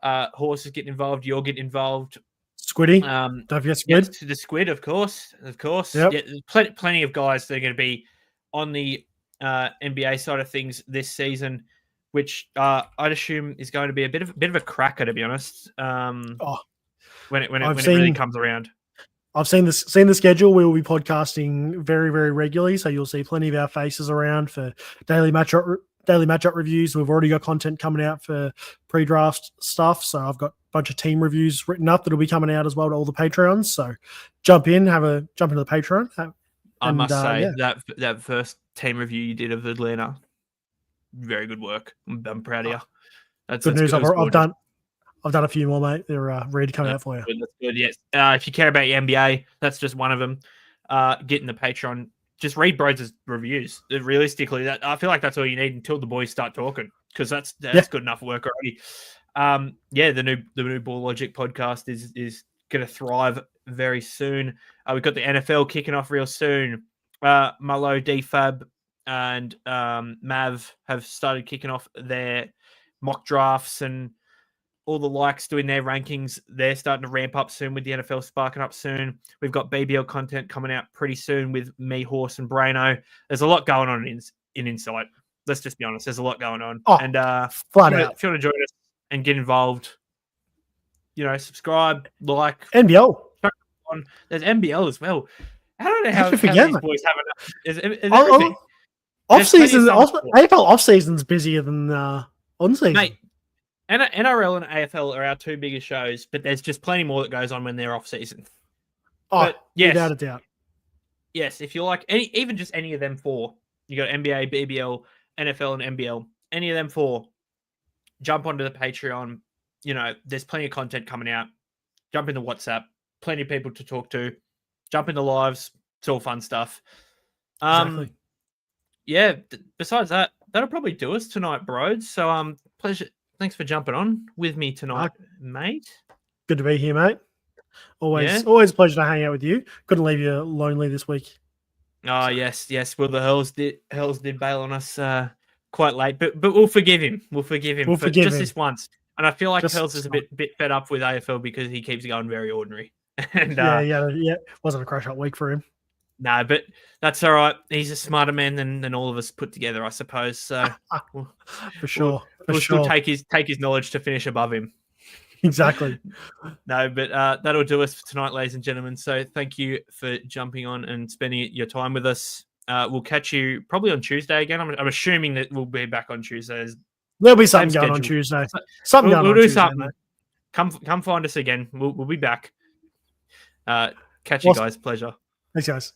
Horse is getting involved. You're getting involved. Squiddy. Don't forget Squid. To the Squid, of course. Yep. Yeah, there's plenty of guys that are going to be on the NBA side of things this season, which I'd assume is going to be a bit of a cracker, to be honest. When it really comes around. I've seen the schedule. We will be podcasting very, very regularly, so you'll see plenty of our faces around for daily matchup reviews. We've already got content coming out for pre-draft stuff, so I've got a bunch of team reviews written up that'll be coming out as well to all the Patreons. So jump into the Patreon. I must say that first team review you did of Atlanta, very good work. I'm proud of you. That's good news. I've done a few more, mate. They're ready to come out for you. That's good. Yes. If you care about your NBA, that's just one of them. Get in the Patreon. Just read Broads' reviews. Realistically, I feel like that's all you need until the boys start talking, because that's good enough work already. The new Ball Logic podcast is going to thrive very soon. We've got the NFL kicking off real soon. Mullo, DFAB, and Mav have started kicking off their mock drafts, and all the likes doing their rankings. They're starting to ramp up soon with the NFL sparking up soon. We've got BBL content coming out pretty soon with me, Horse, and Braino. There's a lot going on in Insight. Let's just be honest. There's a lot going on. And if you want to join us and get involved, subscribe, like. NBL. There's NBL as well. I don't know how these boys have enough. Is everything. Off-season, AFL off-season's busier than on-season. Mate, NRL and AFL are our 2 biggest shows, but there's just plenty more that goes on when they're off-season. Without a doubt. Yes, if you like even just any of them 4, You got NBA, BBL, NFL, and NBL. Any of them 4, jump onto the Patreon. There's plenty of content coming out. Jump in the WhatsApp. Plenty of people to talk to. Jump in the lives. It's all fun stuff. Exactly. Yeah. Besides that, that'll probably do us tonight, bros. So pleasure. Thanks for jumping on with me tonight, mate. Good to be here, mate. Always a pleasure to hang out with you. Couldn't leave you lonely this week. Oh yes. Well, the Hells did bail on us quite late, but we'll forgive him. We'll forgive him for just this once. And I feel like Hells is a bit fed up with AFL because he keeps going very ordinary. And yeah. Wasn't a crash up week for him. No, but that's all right. He's a smarter man than all of us put together, I suppose. So for sure. We'll still take his knowledge to finish above him. Exactly. No, but that'll do us for tonight, ladies and gentlemen. So thank you for jumping on and spending your time with us. We'll catch you probably on Tuesday again. I'm assuming that we'll be back on Tuesdays. There'll be something going on Tuesday. We'll do something. Mate. Come find us again. We'll be back. Catch you guys. Pleasure. Thanks, guys.